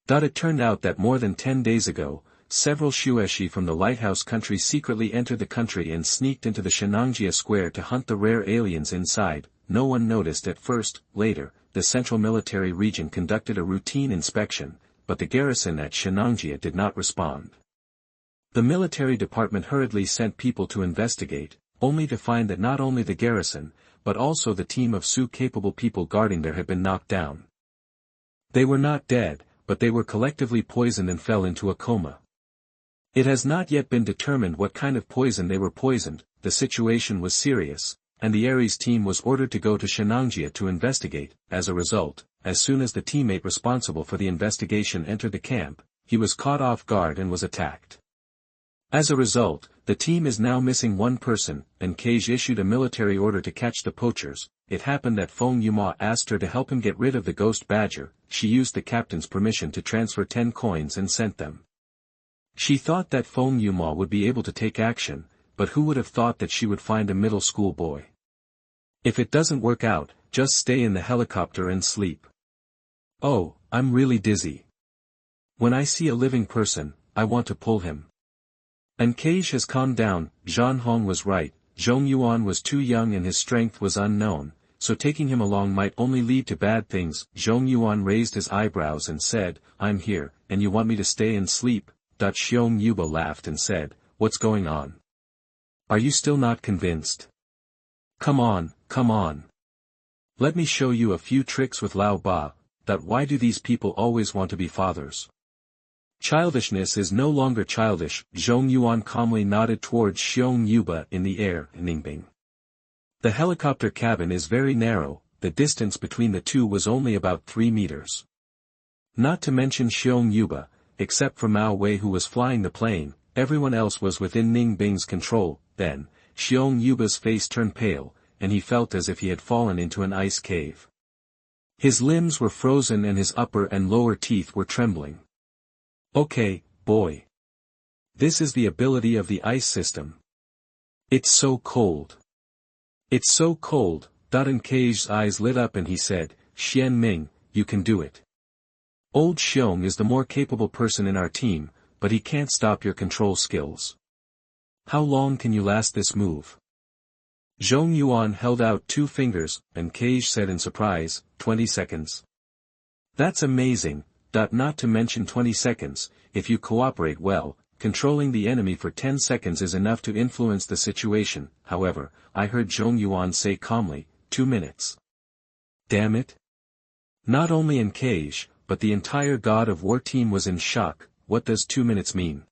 It turned out that more than 10 days ago, several Shueshi from the Lighthouse Country secretly entered the country and sneaked into the Shenangjia Square to hunt the rare aliens inside. No one noticed at first. Later, the Central Military Region conducted a routine inspection, but the garrison at Shenangjia did not respond. The military department hurriedly sent people to investigate, only to find that not only the garrison, but also the team of Su-capable people guarding there had been knocked down. They were not dead, but they were collectively poisoned and fell into a coma. It has not yet been determined what kind of poison they were poisoned. The situation was serious, and the Ares team was ordered to go to Shenangjia to investigate. As a result, as soon as the teammate responsible for the investigation entered the camp, he was caught off guard and was attacked. As a result, the team is now missing one person, and Cage issued a military order to catch the poachers. It happened that Feng Yuma asked her to help him get rid of the ghost badger. She used the captain's permission to transfer 10 coins and sent them. She thought that Feng Yuma would be able to take action, but who would have thought that she would find a middle school boy? "If it doesn't work out, just stay in the helicopter and sleep." "Oh, I'm really dizzy. When I see a living person, I want to pull him." Encage has calmed down. Zhan Hong was right. Zhong Yuan was too young and his strength was unknown, so taking him along might only lead to bad things. Zhong Yuan raised his eyebrows and said, "I'm here, and you want me to stay and sleep?" Xiong Yuba laughed and said, "What's going on? Are you still not convinced? Come on, come on. Let me show you a few tricks with Lao Ba." Why do these people always want to be fathers? Childishness is no longer childish. Zhong Yuan calmly nodded towards Xiong Yuba in the air. Ningbing. The helicopter cabin is very narrow. The distance between the two was only about 3 meters. Not to mention Xiong Yuba, except for Mao Wei who was flying the plane, everyone else was within Ning Bing's control. Then, Xiong Yuba's face turned pale, and he felt as if he had fallen into an ice cave. His limbs were frozen and his upper and lower teeth were trembling. "Okay, boy. This is the ability of the ice system. It's so cold. It's so cold." Encage's eyes lit up and he said, "Xuanming, you can do it. Old Xiong is the more capable person in our team, but he can't stop your control skills. How long can you last this move?" Zhong Yuan held out 2 fingers, and Cage said in surprise, 20 seconds. That's amazing, not to mention 20 seconds, if you cooperate well, controlling the enemy for 10 seconds is enough to influence the situation. However, I heard Zhong Yuan say calmly, 2 minutes. Damn it. Not only in Cage, but the entire God of War team was in shock. What does 2 minutes mean?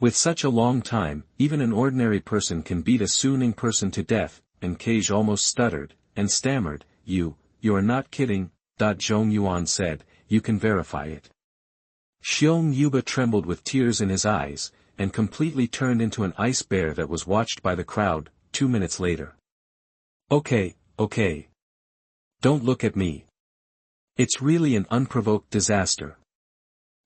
With such a long time, even an ordinary person can beat a Xuanming person to death, and Cage almost stuttered, and stammered, You are not kidding, Zhong Yuan said, you can verify it. Xiong Yuba trembled with tears in his eyes, and completely turned into an ice bear that was watched by the crowd. 2 minutes later. Okay. Don't look at me. It's really an unprovoked disaster.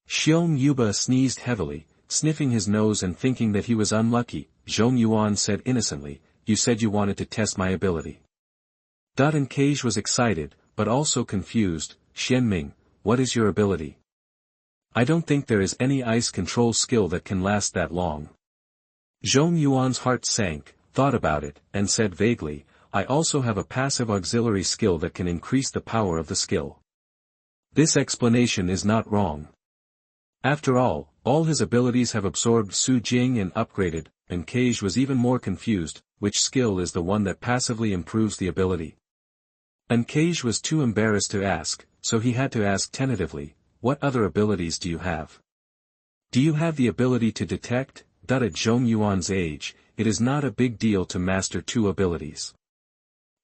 Xiong Yuba sneezed heavily, sniffing his nose and thinking that he was unlucky. Zhong Yuan said innocently, You said you wanted to test my ability. And Cage was excited, but also confused. Xuanming, what is your ability? I don't think there is any ice control skill that can last that long. Zhong Yuan's heart sank, thought about it, and said vaguely, I also have a passive auxiliary skill that can increase the power of the skill. This explanation is not wrong. After all his abilities have absorbed Su Jing and upgraded, and Cage was even more confused, which skill is the one that passively improves the ability? And Cage was too embarrassed to ask, so he had to ask tentatively, What other abilities do you have? Do you have the ability to detect? At Zhong Yuan's age, it is not a big deal to master 2 abilities.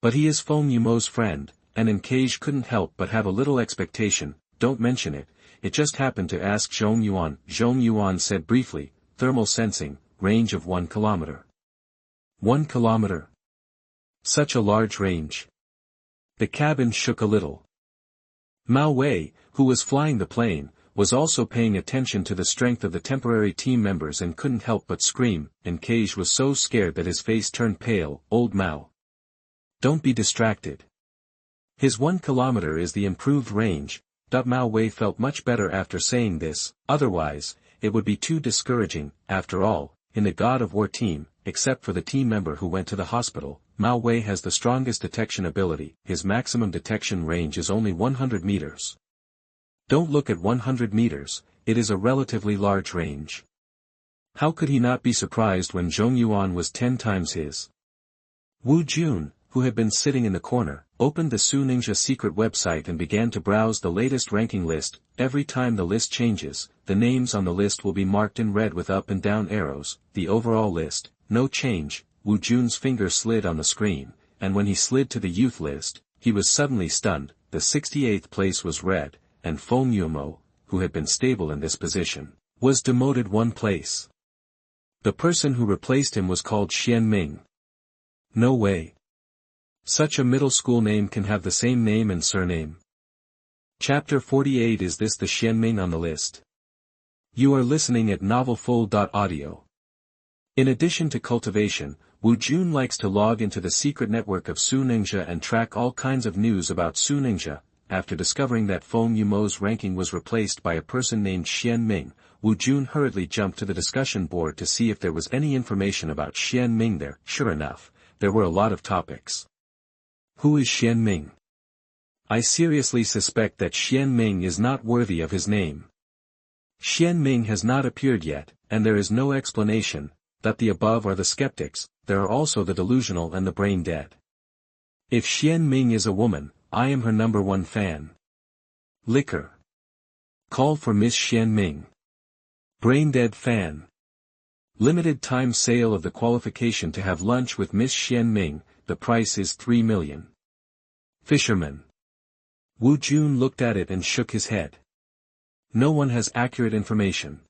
But he is Feng Yumo's friend, and Cage couldn't help but have a little expectation. Don't mention it, it just happened to ask Zhong Yuan. Zhong Yuan said briefly, Thermal sensing, range of 1 kilometer. 1 kilometer? Such a large range. The cabin shook a little. Mao Wei, who was flying the plane, was also paying attention to the strength of the temporary team members and couldn't help but scream, and Cage was so scared that his face turned pale. Old Mao. Don't be distracted. His 1 kilometer is the improved range. Mao Wei felt much better after saying this, otherwise, it would be too discouraging. After all, in the God of War team, except for the team member who went to the hospital, Mao Wei has the strongest detection ability. His maximum detection range is only 100 meters. Don't look at 100 meters, it is a relatively large range. How could he not be surprised when Zhong Yuan was 10 times his? Wu Jun, who had been sitting in the corner, opened the Su Ninja secret website and began to browse the latest ranking list. Every time the list changes, the names on the list will be marked in red with up and down arrows. The overall list, no change. Wu Jun's finger slid on the screen, and when he slid to the youth list, he was suddenly stunned. The 68th place was red, and Feng Yumo, who had been stable in this position, was demoted 1 place. The person who replaced him was called Xuanming. No way. Such a middle school name can have the same name and surname. Chapter 48. Is this the Xuanming on the list? You are listening at novelfull.audio. In addition to cultivation, Wu Jun likes to log into the secret network of Su Ninja and track all kinds of news about Su Ninja. After discovering that Feng Yumo's ranking was replaced by a person named Xuanming, Wu Jun hurriedly jumped to the discussion board to see if there was any information about Xuanming there. Sure enough, there were a lot of topics. Who is Xuanming? I seriously suspect that Xuanming is not worthy of his name. Xuanming has not appeared yet, and there is no explanation. That the above are the skeptics, there are also the delusional and the brain dead. If Xuanming is a woman, I am her #1 fan. Liquor. Call for Miss Xuanming. Brain dead fan. Limited time sale of the qualification to have lunch with Miss Xuanming, the price is 3 million. Fisherman. Wu Jun looked at it and shook his head. No one has accurate information.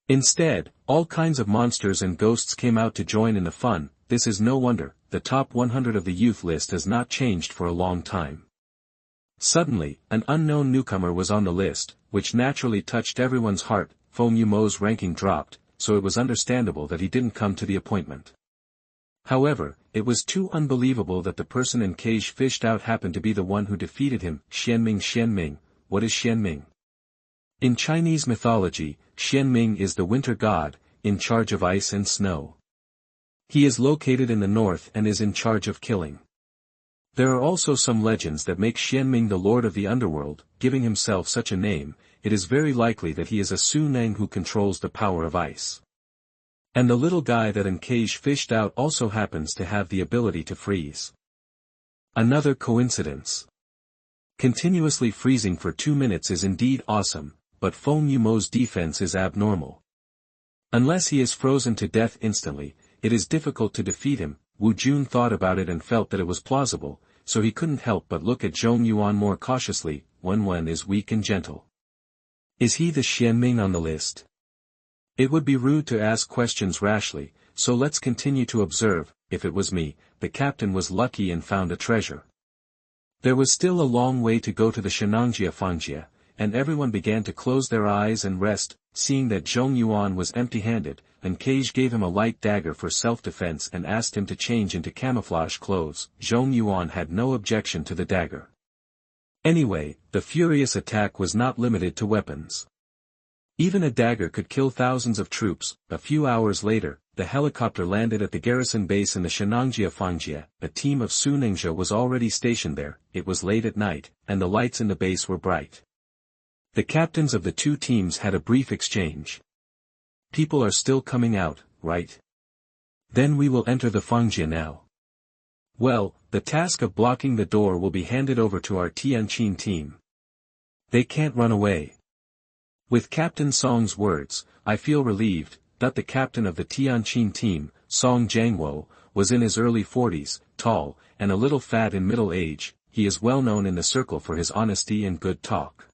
Instead, all kinds of monsters and ghosts came out to join in the fun. This is no wonder, the top 100 of the youth list has not changed for a long time. Suddenly, an unknown newcomer was on the list, which naturally touched everyone's heart. Feng Yumo's ranking dropped, so it was understandable that he didn't come to the appointment. However, it was too unbelievable that the person in Cage fished out happened to be the one who defeated him. Xuanming. What is Xuanming? In Chinese mythology, Xuanming is the winter god, in charge of ice and snow. He is located in the north and is in charge of killing. There are also some legends that make Xuanming the lord of the underworld, giving himself such a name. It is very likely that he is a surname who controls the power of ice. And the little guy that Encage fished out also happens to have the ability to freeze. Another coincidence. Continuously freezing for 2 minutes is indeed awesome, but Feng Yumo's defense is abnormal. Unless he is frozen to death instantly, it is difficult to defeat him. Wu Jun thought about it and felt that it was plausible, so he couldn't help but look at Zhong Yuan more cautiously. Wen is weak and gentle. Is he the Xuanming on the list? It would be rude to ask questions rashly, so let's continue to observe. If it was me, the captain was lucky and found a treasure. There was still a long way to go to the Shenangjia Fangjia, and everyone began to close their eyes and rest. Seeing that Zhong Yuan was empty-handed, Encage gave him a light dagger for self-defense and asked him to change into camouflage clothes. Zhong Yuan had no objection to the dagger. Anyway, the furious attack was not limited to weapons. Even a dagger could kill thousands of troops. A few hours later, the helicopter landed at the garrison base in the Shenangjia Fangjia. A team of Suningsha was already stationed there. It was late at night, and the lights in the base were bright. The captains of the two teams had a brief exchange. People are still coming out, right? Then we will enter the Fangjia now. Well, the task of blocking the door will be handed over to our Tianqin team. They can't run away. With Captain Song's words, I feel relieved that the captain of the Tianqin team, Song Jiangwo, was in his early 40s, tall, and a little fat in middle age. He is well known in the circle for his honesty and good talk.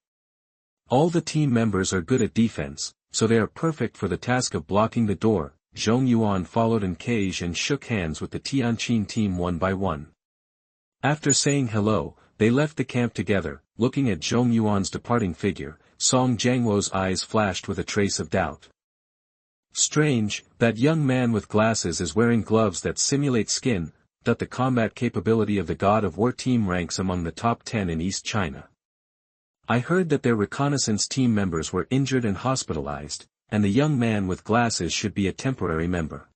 All the team members are good at defense, so they are perfect for the task of blocking the door. Zhong Yuan followed Encage and shook hands with the Tianqin team one by one. After saying hello, they left the camp together. Looking at Zhong Yuan's departing figure, Song Jiangwo's eyes flashed with a trace of doubt. Strange, that young man with glasses is wearing gloves that simulate skin. That the combat capability of the God of War team ranks among the top 10 in East China. I heard that their reconnaissance team members were injured and hospitalized, and the young man with glasses should be a temporary member.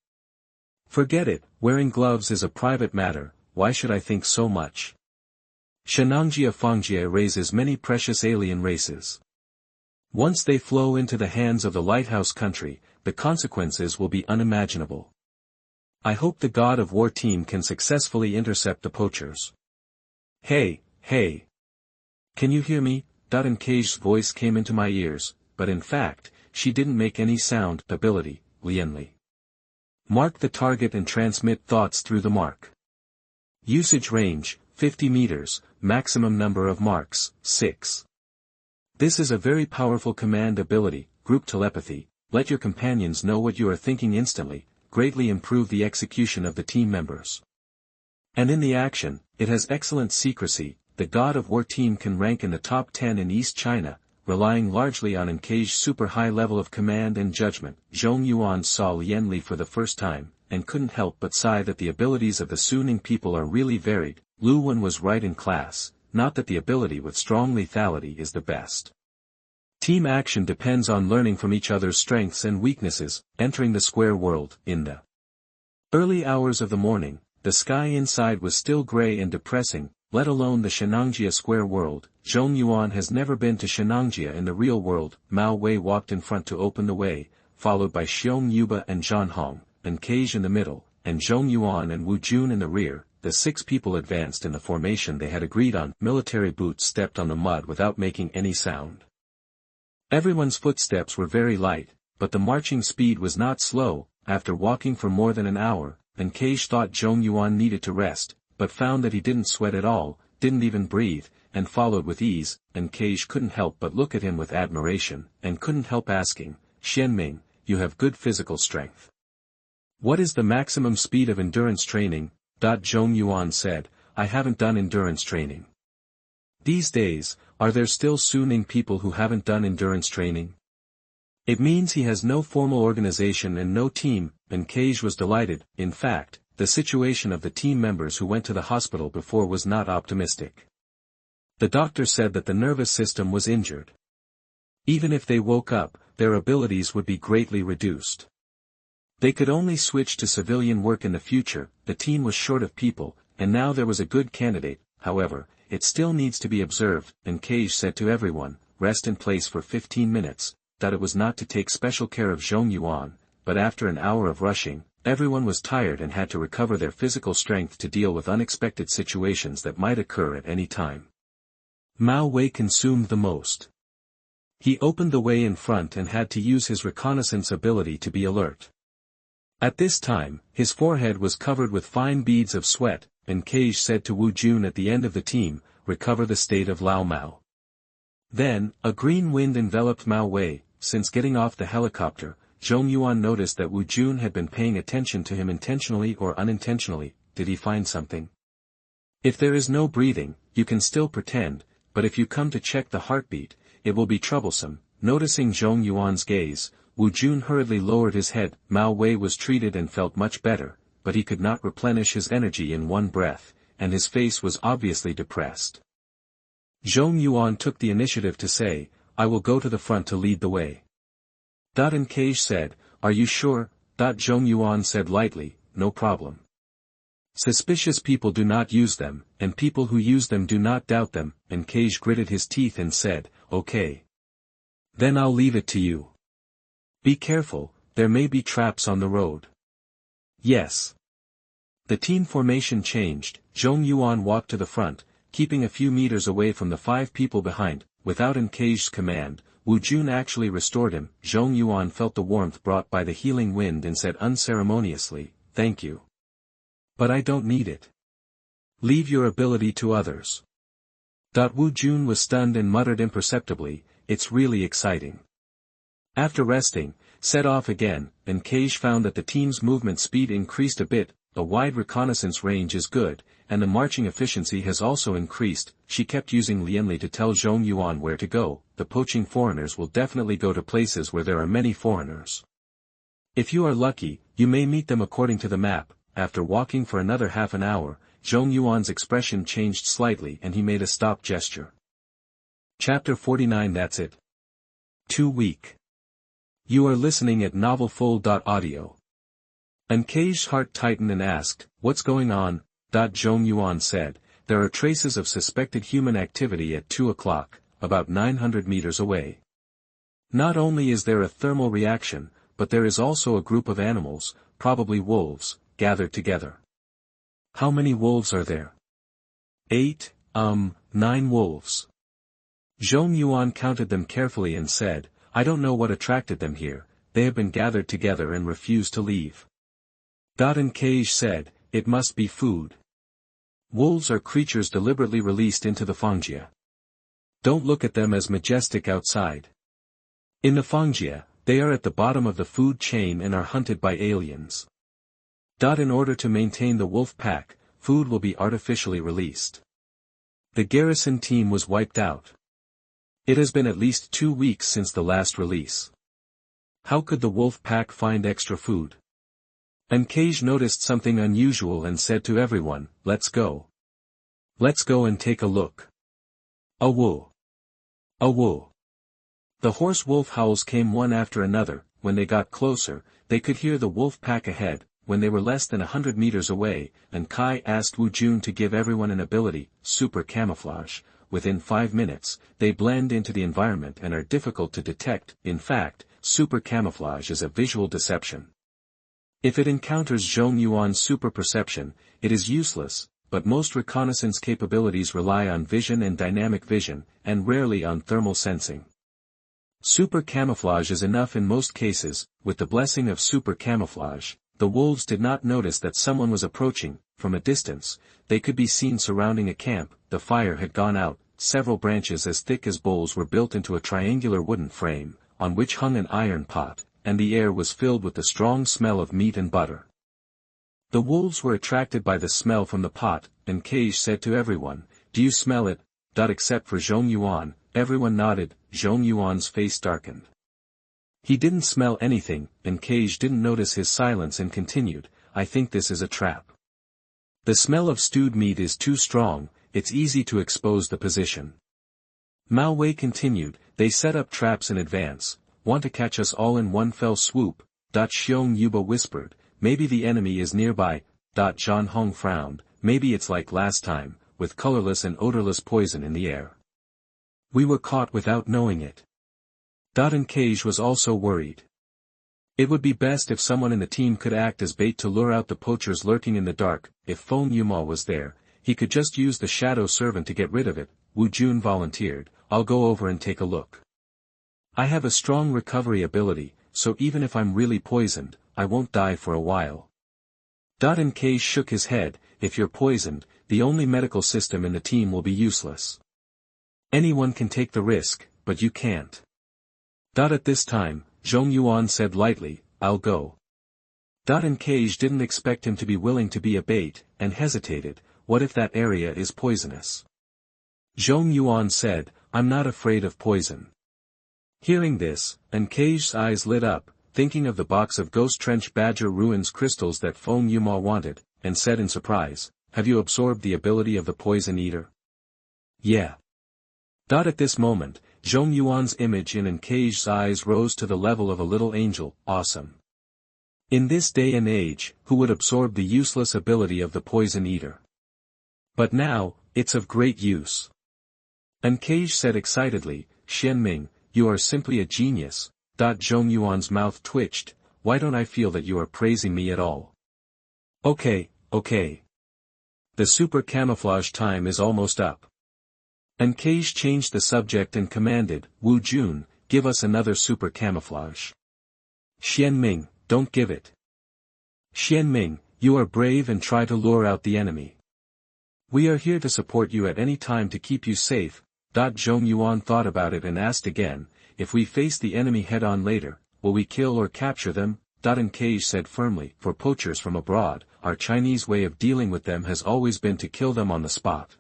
Forget it, wearing gloves is a private matter. Why should I think so much? Shenangjia Fangjia raises many precious alien races. Once they flow into the hands of the lighthouse country, the consequences will be unimaginable. I hope the God of War team can successfully intercept the poachers. Hey, hey! Can you hear me? Encage's voice came into my ears, but in fact, she didn't make any sound. Ability, Lianli. Mark the target and transmit thoughts through the mark. Usage range, 50 meters, maximum number of marks, 6. This is a very powerful command ability. Group telepathy, let your companions know what you are thinking instantly, greatly improve the execution of the team members. And in the action, it has excellent secrecy. The God of War team can rank in the top 10 in East China, relying largely on Encage's super high level of command and judgment. Zhong Yuan saw Lianli for the first time, and couldn't help but sigh that the abilities of the Suning people are really varied. Lu Wen was right in class, not that the ability with strong lethality is the best. Team action depends on learning from each other's strengths and weaknesses. Entering the square world. In the early hours of the morning, the sky inside was still gray and depressing, let alone the Shenangjia square world. Zhong Yuan has never been to Shenangjia in the real world. Mao Wei walked in front to open the way, followed by Xiong Yuba and Zhan Hong, Encage in the middle, and Zhong Yuan and Wu Jun in the rear. The 6 people advanced in the formation they had agreed on. Military boots stepped on the mud without making any sound. Everyone's footsteps were very light, but the marching speed was not slow. After walking for more than an hour, Encage thought Zhong Yuan needed to rest, but found that he didn't sweat at all, didn't even breathe, and followed with ease. Encage couldn't help but look at him with admiration, and couldn't help asking, Xuanming, you have good physical strength. What is the maximum speed of endurance training? Zhong Yuan said, I haven't done endurance training. These days, are there still Suning people who haven't done endurance training? It means he has no formal organization and no team. Encage was delighted. In fact, the situation of the team members who went to the hospital before was not optimistic. The doctor said that the nervous system was injured. Even if they woke up, their abilities would be greatly reduced. They could only switch to civilian work in the future, the team was short of people, and now there was a good candidate. However, it still needs to be observed, and Cage said to everyone, rest in place for 15 minutes, that it was not to take special care of Zhong Yuan, but after an hour of rushing, everyone was tired and had to recover their physical strength to deal with unexpected situations that might occur at any time. Mao Wei consumed the most. He opened the way in front and had to use his reconnaissance ability to be alert. At this time, his forehead was covered with fine beads of sweat, and Cage said to Wu Jun at the end of the team, recover the state of Lao Mao. Then, a green wind enveloped Mao Wei. Since getting off the helicopter, Zhong Yuan noticed that Wu Jun had been paying attention to him intentionally or unintentionally. Did he find something? If there is no breathing, you can still pretend, but if you come to check the heartbeat, it will be troublesome. Noticing Zhong Yuan's gaze, Wu Jun hurriedly lowered his head. Mao Wei was treated and felt much better, but he could not replenish his energy in one breath, and his face was obviously depressed. Zhong Yuan took the initiative to say, I will go to the front to lead the way. And Cage said, are you sure? Zhong Yuan said lightly, no problem. Suspicious people do not use them, and people who use them do not doubt them, and Cage gritted his teeth and said, okay. Then I'll leave it to you. Be careful, there may be traps on the road. Yes. The team formation changed. Zhong Yuan walked to the front, keeping a few meters away from the 5 people behind. Without Cage's command, Wu Jun actually restored him. Zhong Yuan felt the warmth brought by the healing wind and said unceremoniously, thank you. But I don't need it. Leave your ability to others. Wu Jun was stunned and muttered imperceptibly, it's really exciting. After resting, set off again, and Cage found that the team's movement speed increased a bit. A wide reconnaissance range is good, and the marching efficiency has also increased. She kept using Lianli to tell Zhong Yuan where to go. The poaching foreigners will definitely go to places where there are many foreigners. If you are lucky, you may meet them according to the map. After walking for another half an hour, Zhong Yuan's expression changed slightly and he made a stop gesture. Chapter 49. That's it. Too weak. You are listening at novelfull.audio. Cage's heart tightened and asked, what's going on? Zhong Yuan said, there are traces of suspected human activity at 2 o'clock, about 900 meters away. Not only is there a thermal reaction, but there is also a group of animals, probably wolves, gathered together. How many wolves are there? 8, 9 wolves. Zhong Yuan counted them carefully and said, I don't know what attracted them here, they have been gathered together and refuse to leave. Cage said, it must be food. Wolves are creatures deliberately released into the Fangjia. Don't look at them as majestic outside. In the Fangjia, they are at the bottom of the food chain and are hunted by aliens. In order to maintain the wolf pack, food will be artificially released. The garrison team was wiped out. It has been at least 2 weeks since the last release. How could the wolf pack find extra food? Cage noticed something unusual and said to everyone, let's go. Let's go and take a look. A woo. A woo. The hoarse wolf howls came one after another. When they got closer, they could hear the wolf pack ahead. When they were less than 100 meters away, Kai asked Wu Jun to give everyone an ability, super camouflage. Within 5 minutes, they blend into the environment and are difficult to detect. In fact, super camouflage is a visual deception. If it encounters Zhong Yuan's super perception, it is useless, but most reconnaissance capabilities rely on vision and dynamic vision, and rarely on thermal sensing. Super camouflage is enough in most cases. With the blessing of super camouflage, the wolves did not notice that someone was approaching. From a distance, they could be seen surrounding a camp. The fire had gone out. Several branches as thick as bowls were built into a triangular wooden frame, on which hung an iron pot, and the air was filled with the strong smell of meat and butter. The wolves were attracted by the smell from the pot, and Cage said to everyone, do you smell it? Except for Zhong Yuan. Everyone nodded. Zhong Yuan's face darkened. He didn't smell anything, and Cage didn't notice his silence and continued, I think this is a trap. The smell of stewed meat is too strong, it's easy to expose the position. Mao Wei continued, they set up traps in advance, want to catch us all in one fell swoop. Xiong Yuba whispered, maybe the enemy is nearby. Zhan Hong frowned, maybe it's like last time, with colorless and odorless poison in the air. We were caught without knowing it. And Cage was also worried. It would be best if someone in the team could act as bait to lure out the poachers lurking in the dark. If Feng Yuma was there, he could just use the shadow servant to get rid of it. Wu Jun volunteered, I'll go over and take a look. I have a strong recovery ability, so even if I'm really poisoned, I won't die for a while. And Cage shook his head, if you're poisoned, the only medical system in the team will be useless. Anyone can take the risk, but you can't. At this time, Zhong Yuan said lightly, I'll go. And Cage didn't expect him to be willing to be a bait, and hesitated, what if that area is poisonous? Zhong Yuan said, I'm not afraid of poison. Hearing this, Cage's eyes lit up, thinking of the box of Ghost Trench Badger Ruins crystals that Feng Yuma wanted, and said in surprise, have you absorbed the ability of the Poison Eater? Yeah. At this moment, Zhong Yuan's image in Cage's eyes rose to the level of a little angel, awesome. In this day and age, who would absorb the useless ability of the Poison Eater? But now, it's of great use. Cage said excitedly, Xuanming, you are simply a genius. Zhong Yuan's mouth twitched, why don't I feel that you are praising me at all? Okay. The super camouflage time is almost up. Cage changed the subject and commanded, Wu Jun, give us another super camouflage. Xuanming, don't give it. Xuanming, you are brave and try to lure out the enemy. We are here to support you at any time to keep you safe. Zhong Yuan thought about it and asked again, if we face the enemy head-on later, will we kill or capture them? Cage said firmly, for poachers from abroad, our Chinese way of dealing with them has always been to kill them on the spot.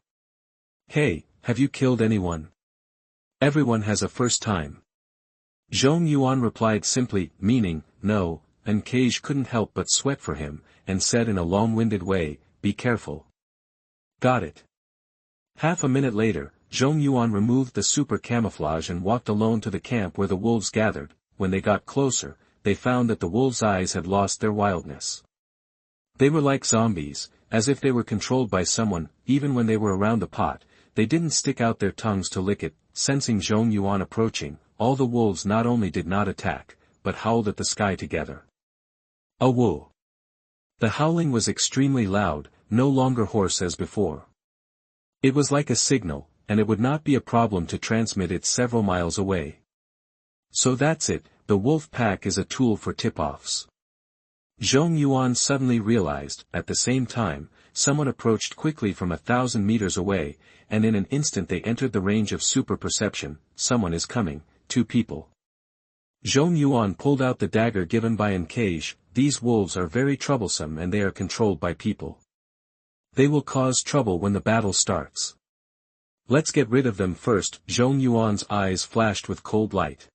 Hey, have you killed anyone? Everyone has a first time. Zhong Yuan replied simply, meaning, no, Cage couldn't help but sweat for him, and said in a long-winded way, be careful. Got it. Half a minute later, Zhong Yuan removed the super camouflage and walked alone to the camp where the wolves gathered. When they got closer, they found that the wolves' eyes had lost their wildness. They were like zombies, as if they were controlled by someone. Even when they were around the pot, they didn't stick out their tongues to lick it. Sensing Zhong Yuan approaching, all the wolves not only did not attack, but howled at the sky together. A woo! The howling was extremely loud, no longer hoarse as before. It was like a signal, and it would not be a problem to transmit it several miles away. So that's it, the wolf pack is a tool for tip-offs. Zhong Yuan suddenly realized, at the same time, someone approached quickly from 1,000 meters away, and in an instant they entered the range of super perception. Someone is coming, 2 people. Zhong Yuan pulled out the dagger given by Cage. These wolves are very troublesome and they are controlled by people. They will cause trouble when the battle starts. Let's get rid of them first. Zhong Yuan's eyes flashed with cold light.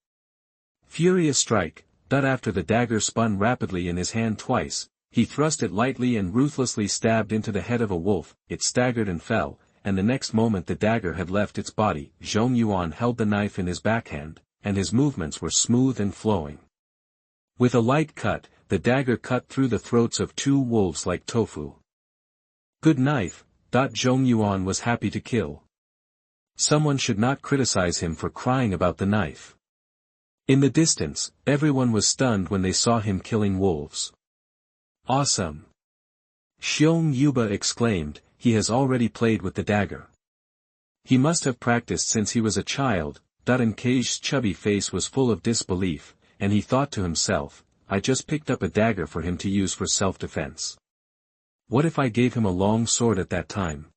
Furious strike. After the dagger spun rapidly in his hand twice, he thrust it lightly and ruthlessly stabbed into the head of a wolf. It staggered and fell, and the next moment the dagger had left its body. Zhong Yuan held the knife in his backhand, and his movements were smooth and flowing. With a light cut, the dagger cut through the throats of 2 wolves like tofu. Good knife. Zhong Yuan was happy to kill. Someone should not criticize him for crying about the knife. In the distance, everyone was stunned when they saw him killing wolves. Awesome! Zhong Yuba exclaimed, he has already played with the dagger. He must have practiced since he was a child. Cage's chubby face was full of disbelief, and he thought to himself, I just picked up a dagger for him to use for self-defense. What if I gave him a long sword at that time?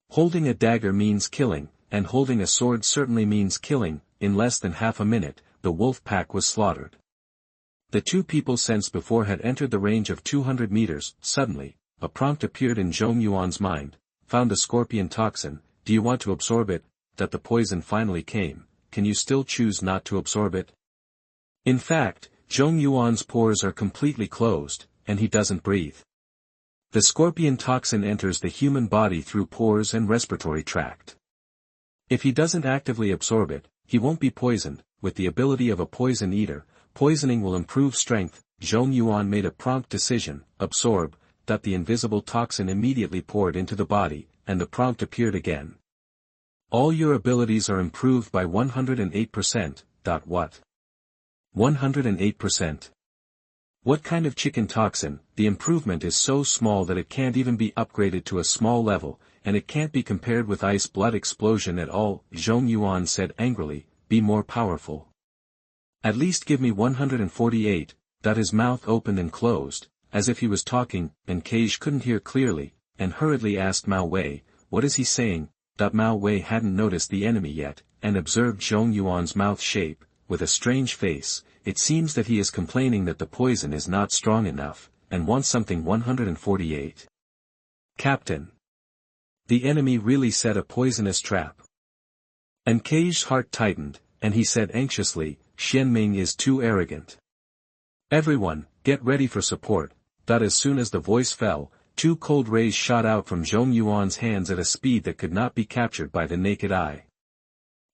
Holding a dagger means killing, and holding a sword certainly means killing. In less than half a minute, the wolf pack was slaughtered. The 2 people sensed before had entered the range of 200 meters. Suddenly, a prompt appeared in Zhong Yuan's mind. Found a scorpion toxin, do you want to absorb it? That the poison finally came, can you still choose not to absorb it? In fact, Zhong Yuan's pores are completely closed, and he doesn't breathe. The scorpion toxin enters the human body through pores and respiratory tract. If he doesn't actively absorb it, he won't be poisoned. With the ability of a poison eater, poisoning will improve strength. Zhong Yuan made a prompt decision, absorb, that the invisible toxin immediately poured into the body, and the prompt appeared again. All your abilities are improved by 108%. What? 108%. What kind of chicken toxin? The improvement is so small that it can't even be upgraded to a small level, and it can't be compared with ice blood explosion at all, Zhong Yuan said angrily, be more powerful. At least give me 148, his mouth opened and closed, as if he was talking, and Cage couldn't hear clearly, and hurriedly asked Mao Wei, what is he saying? Mao Wei hadn't noticed the enemy yet, and observed Zhong Yuan's mouth shape, with a strange face. It seems that he is complaining that the poison is not strong enough, and wants something 148. Captain. The enemy really set a poisonous trap. And Cage's heart tightened, and he said anxiously, Xuanming is too arrogant. Everyone, get ready for support. As soon as the voice fell, two cold rays shot out from Zhong Yuan's hands at a speed that could not be captured by the naked eye.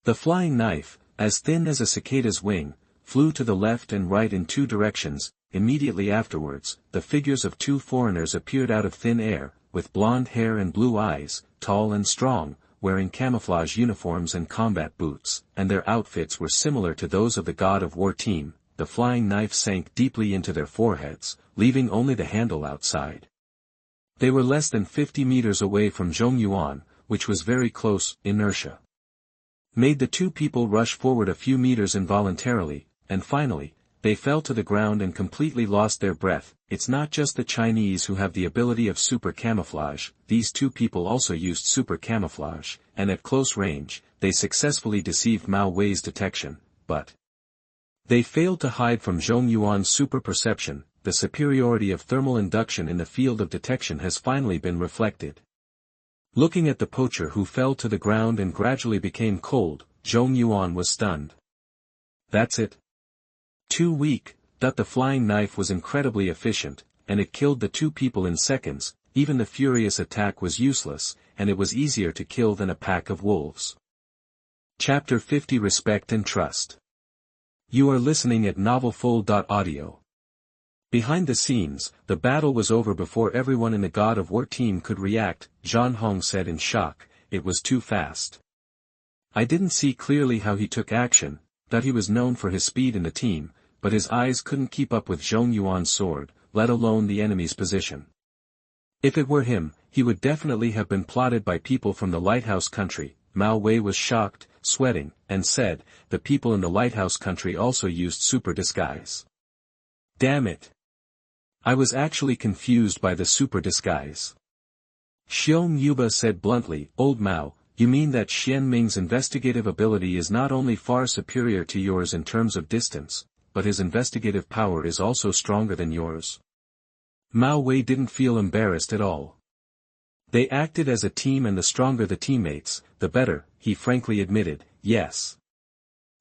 The flying knife, as thin as a cicada's wing, flew to the left and right in two directions. Immediately afterwards, the figures of two foreigners appeared out of thin air, with blonde hair and blue eyes, tall and strong, wearing camouflage uniforms and combat boots, and their outfits were similar to those of the God of War team. The flying knife sank deeply into their foreheads, leaving only the handle outside. They were less than 50 meters away from Zhong Yuan, which was very close. Inertia made the two people rush forward a few meters involuntarily, and finally, they fell to the ground and completely lost their breath. It's not just the Chinese who have the ability of super camouflage, these two people also used super camouflage, and at close range, they successfully deceived Mao Wei's detection, but they failed to hide from Zhong Yuan's super perception. The superiority of thermal induction in the field of detection has finally been reflected. Looking at the poacher who fell to the ground and gradually became cold, Zhong Yuan was stunned. That's it. Too weak. The flying knife was incredibly efficient, and it killed the two people in seconds. Even the furious attack was useless, and it was easier to kill than a pack of wolves. Chapter 50 Respect and Trust. You are listening at novelfull.audio. Behind the scenes, the battle was over before everyone in the God of War team could react. Zhan Hong said in shock, it was too fast. I didn't see clearly how he took action, that he was known for his speed in the team, but his eyes couldn't keep up with Zhong Yuan's sword, let alone the enemy's position. If it were him, he would definitely have been plotted by people from the lighthouse country. Mao Wei was shocked, sweating, and said, the people in the lighthouse country also used super disguise. Damn it. I was actually confused by the super disguise. Xiong Yuba said bluntly, Old Mao, you mean that Xuanming's investigative ability is not only far superior to yours in terms of distance, but his investigative power is also stronger than yours? Mao Wei didn't feel embarrassed at all. They acted as a team, and the stronger the teammates, the better, he frankly admitted. Yes.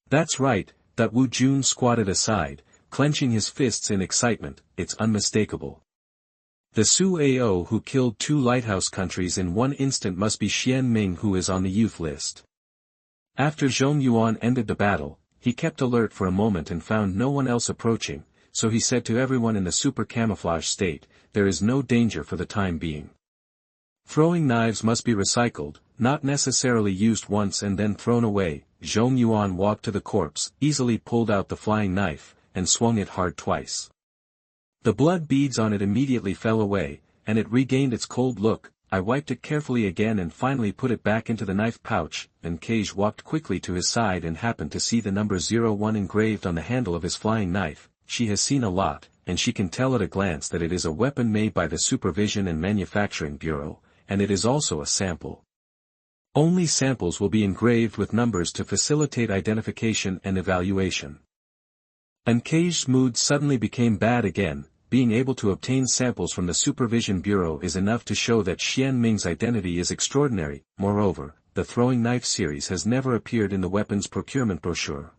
That's right. Wu Jun squatted aside, clenching his fists in excitement. It's unmistakable. The Su Ao who killed two lighthouse countries in one instant must be Xuanming, who is on the youth list. After Zhong Yuan ended the battle, he kept alert for a moment and found no one else approaching, so he said to everyone in the super camouflage state, there is no danger for the time being. Throwing knives must be recycled, not necessarily used once and then thrown away. Zhong Yuan walked to the corpse, easily pulled out the flying knife, and swung it hard twice. The blood beads on it immediately fell away, and it regained its cold look. I wiped it carefully again and finally put it back into the knife pouch, and Cage walked quickly to his side and happened to see the number 01 engraved on the handle of his flying knife. She has seen a lot, and she can tell at a glance that it is a weapon made by the Supervision and Manufacturing Bureau, and it is also a sample. Only samples will be engraved with numbers to facilitate identification and evaluation. And Cage's mood suddenly became bad again. Being able to obtain samples from the Supervision Bureau is enough to show that Xuanming's identity is extraordinary. Moreover, the throwing knife series has never appeared in the weapons procurement brochure.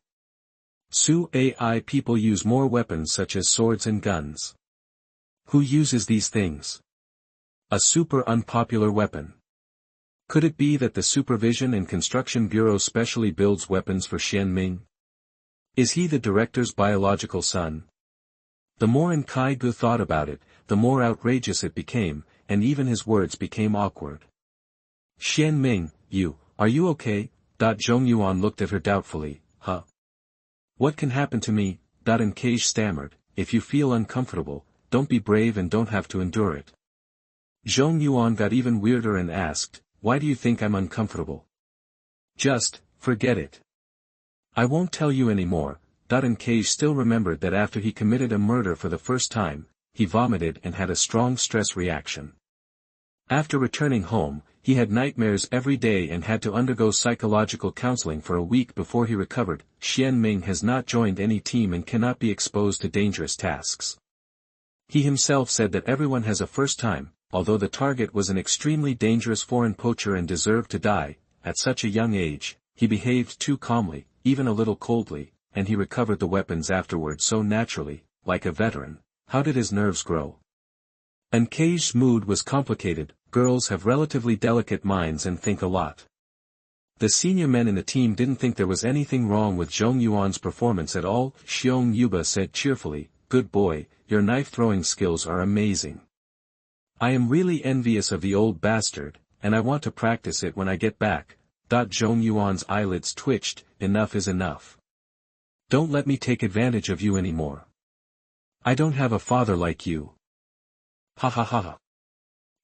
Su Ai people use more weapons such as swords and guns. Who uses these things? A super unpopular weapon. Could it be that the Supervision and Construction Bureau specially builds weapons for Xuanming? Is he the director's biological son? The more Kai-gu thought about it, the more outrageous it became, and even his words became awkward. Xuanming, are you okay? Zhong Yuan looked at her doubtfully. Huh? What can happen to me? Kai stammered. If you feel uncomfortable, don't be brave and don't have to endure it. Zhong Yuan got even weirder and asked, why do you think I'm uncomfortable? Just, forget it. I won't tell you anymore. Kai still remembered that after he committed a murder for the first time, he vomited and had a strong stress reaction. After returning home, he had nightmares every day and had to undergo psychological counseling for a week before he recovered. Xuanming has not joined any team and cannot be exposed to dangerous tasks. He himself said that everyone has a first time, although the target was an extremely dangerous foreign poacher and deserved to die. At such a young age, he behaved too calmly, even a little coldly, and he recovered the weapons afterward so naturally, like a veteran. How did his nerves grow? Kai's mood was complicated. Girls have relatively delicate minds and think a lot. The senior men in the team didn't think there was anything wrong with Zhong Yuan's performance at all. Xiong Yuba said cheerfully, good boy, your knife-throwing skills are amazing. I am really envious of the old bastard, and I want to practice it when I get back. Zhong Yuan's eyelids twitched. Enough is enough. Don't let me take advantage of you anymore. I don't have a father like you. Ha ha ha ha.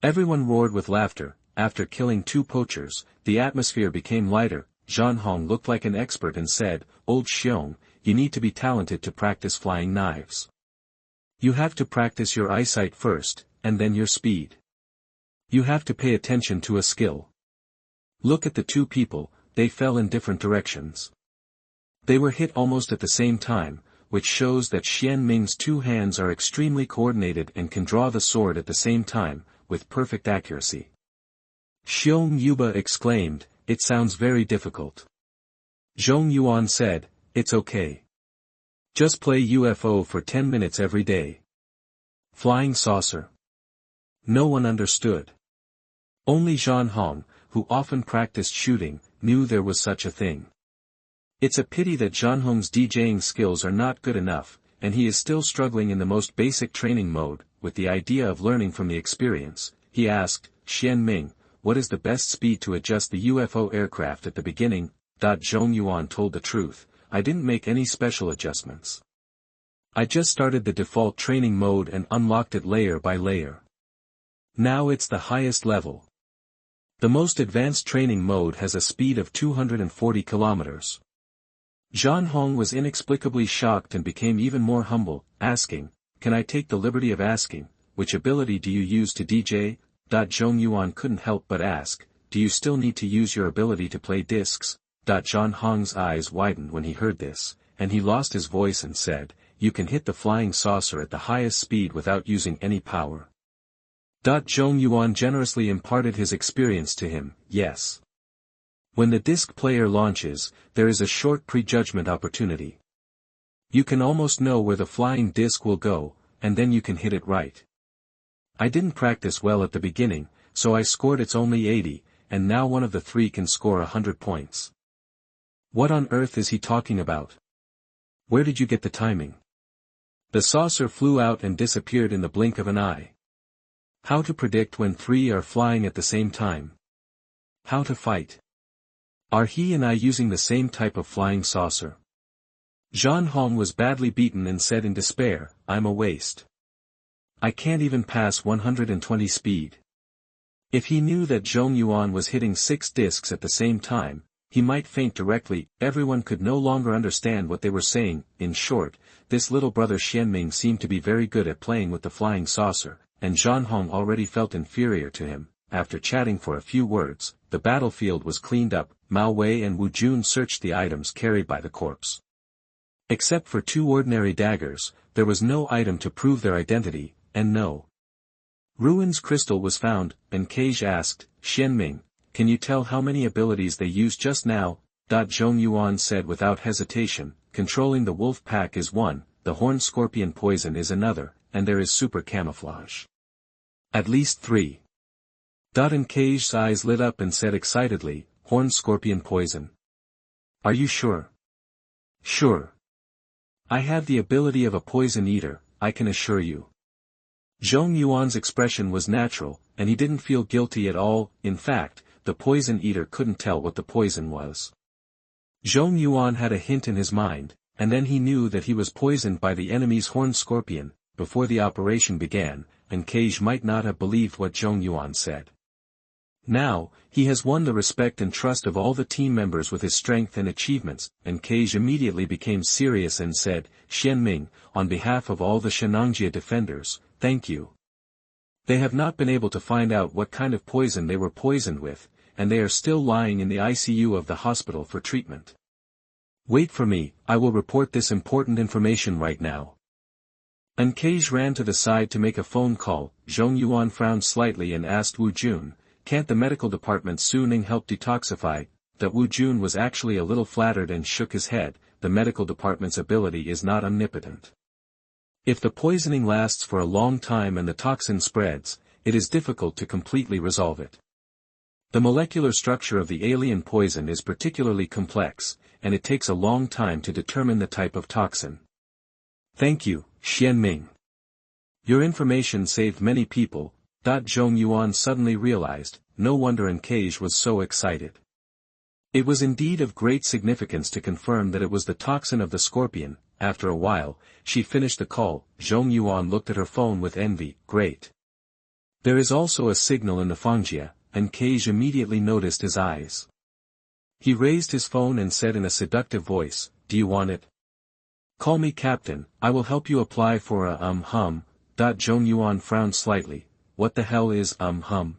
Everyone roared with laughter. After killing 2 poachers, the atmosphere became lighter. Zhan Hong looked like an expert and said, Old Xiong, you need to be talented to practice flying knives. You have to practice your eyesight first, and then your speed. You have to pay attention to a skill. Look at the 2 people, they fell in different directions. They were hit almost at the same time, which shows that Xuanming's 2 hands are extremely coordinated and can draw the sword at the same time, with perfect accuracy. Xiong Yuba exclaimed, it sounds very difficult. Zhong Yuan said, it's okay. Just play UFO for 10 minutes every day. Flying saucer. No one understood. Only Zhan Hong, who often practiced shooting, knew there was such a thing. It's a pity that Zhan Hong's DJing skills are not good enough, and he is still struggling in the most basic training mode. With the idea of learning from the experience, he asked, Xuanming, what is the best speed to adjust the UFO aircraft at the beginning? Zhong Yuan told the truth, I didn't make any special adjustments. I just started the default training mode and unlocked it layer by layer. Now it's the highest level. The most advanced training mode has a speed of 240 kilometers. Zhan Hong was inexplicably shocked and became even more humble, asking, can I take the liberty of asking, which ability do you use to DJ? Zhong Yuan couldn't help but ask, do you still need to use your ability to play discs? Zhan Hong's eyes widened when he heard this, and he lost his voice and said, you can hit the flying saucer at the highest speed without using any power. Zhong Yuan generously imparted his experience to him, yes. When the disc player launches, there is a short prejudgment opportunity. You can almost know where the flying disc will go, and then you can hit it right. I didn't practice well at the beginning, so I scored it's only 80, and now one of the 3 can score 100 points. What on earth is he talking about? Where did you get the timing? The saucer flew out and disappeared in the blink of an eye. How to predict when 3 are flying at the same time? How to fight? Are he and I using the same type of flying saucer? Zhan Hong was badly beaten and said in despair, I'm a waste. I can't even pass 120 speed. If he knew that Zhong Yuan was hitting 6 discs at the same time, he might faint directly. Everyone could no longer understand what they were saying. In short, this little brother Xuanming seemed to be very good at playing with the flying saucer, and Zhan Hong already felt inferior to him. After chatting for a few words, the battlefield was cleaned up. Mao Wei and Wu Jun searched the items carried by the corpse. Except for 2 ordinary daggers, there was no item to prove their identity, and no ruins crystal was found. And Cage asked, Xuanming, can you tell how many abilities they used just now? Zhong Yuan said without hesitation, controlling the wolf pack is 1, the horned scorpion poison is another, and there is super camouflage. At least 3. And Cage's eyes lit up and said excitedly, horned scorpion poison. Are you sure? Sure. I have the ability of a poison eater. I can assure you. Zhong Yuan's expression was natural, and he didn't feel guilty at all. In fact, the poison eater couldn't tell what the poison was. Zhong Yuan had a hint in his mind, and then he knew that he was poisoned by the enemy's horned scorpion. Before the operation began, and Cage might not have believed what Zhong Yuan said. Now, he has won the respect and trust of all the team members with his strength and achievements, and Cage immediately became serious and said, Xuanming, on behalf of all the Shenangjia defenders, thank you. They have not been able to find out what kind of poison they were poisoned with, and they are still lying in the ICU of the hospital for treatment. Wait for me, I will report this important information right now. And Cage ran to the side to make a phone call. Zhong Yuan frowned slightly and asked Wu Jun, can't the medical department Suning help detoxify? That Wu Jun was actually a little flattered and shook his head. The medical department's ability is not omnipotent. If the poisoning lasts for a long time and the toxin spreads, it is difficult to completely resolve it. The molecular structure of the alien poison is particularly complex, and it takes a long time to determine the type of toxin. Thank you, Xuanming. Your information saved many people. Zhong Yuan suddenly realized, no wonder Cage was so excited. It was indeed of great significance to confirm that it was the toxin of the scorpion. After a while, she finished the call. Zhong Yuan looked at her phone with envy. Great. There is also a signal in the Fangjia, and Cage immediately noticed his eyes. He raised his phone and said in a seductive voice, do you want it? Call me Captain, I will help you apply for a Zhong Yuan frowned slightly. What the hell is hum?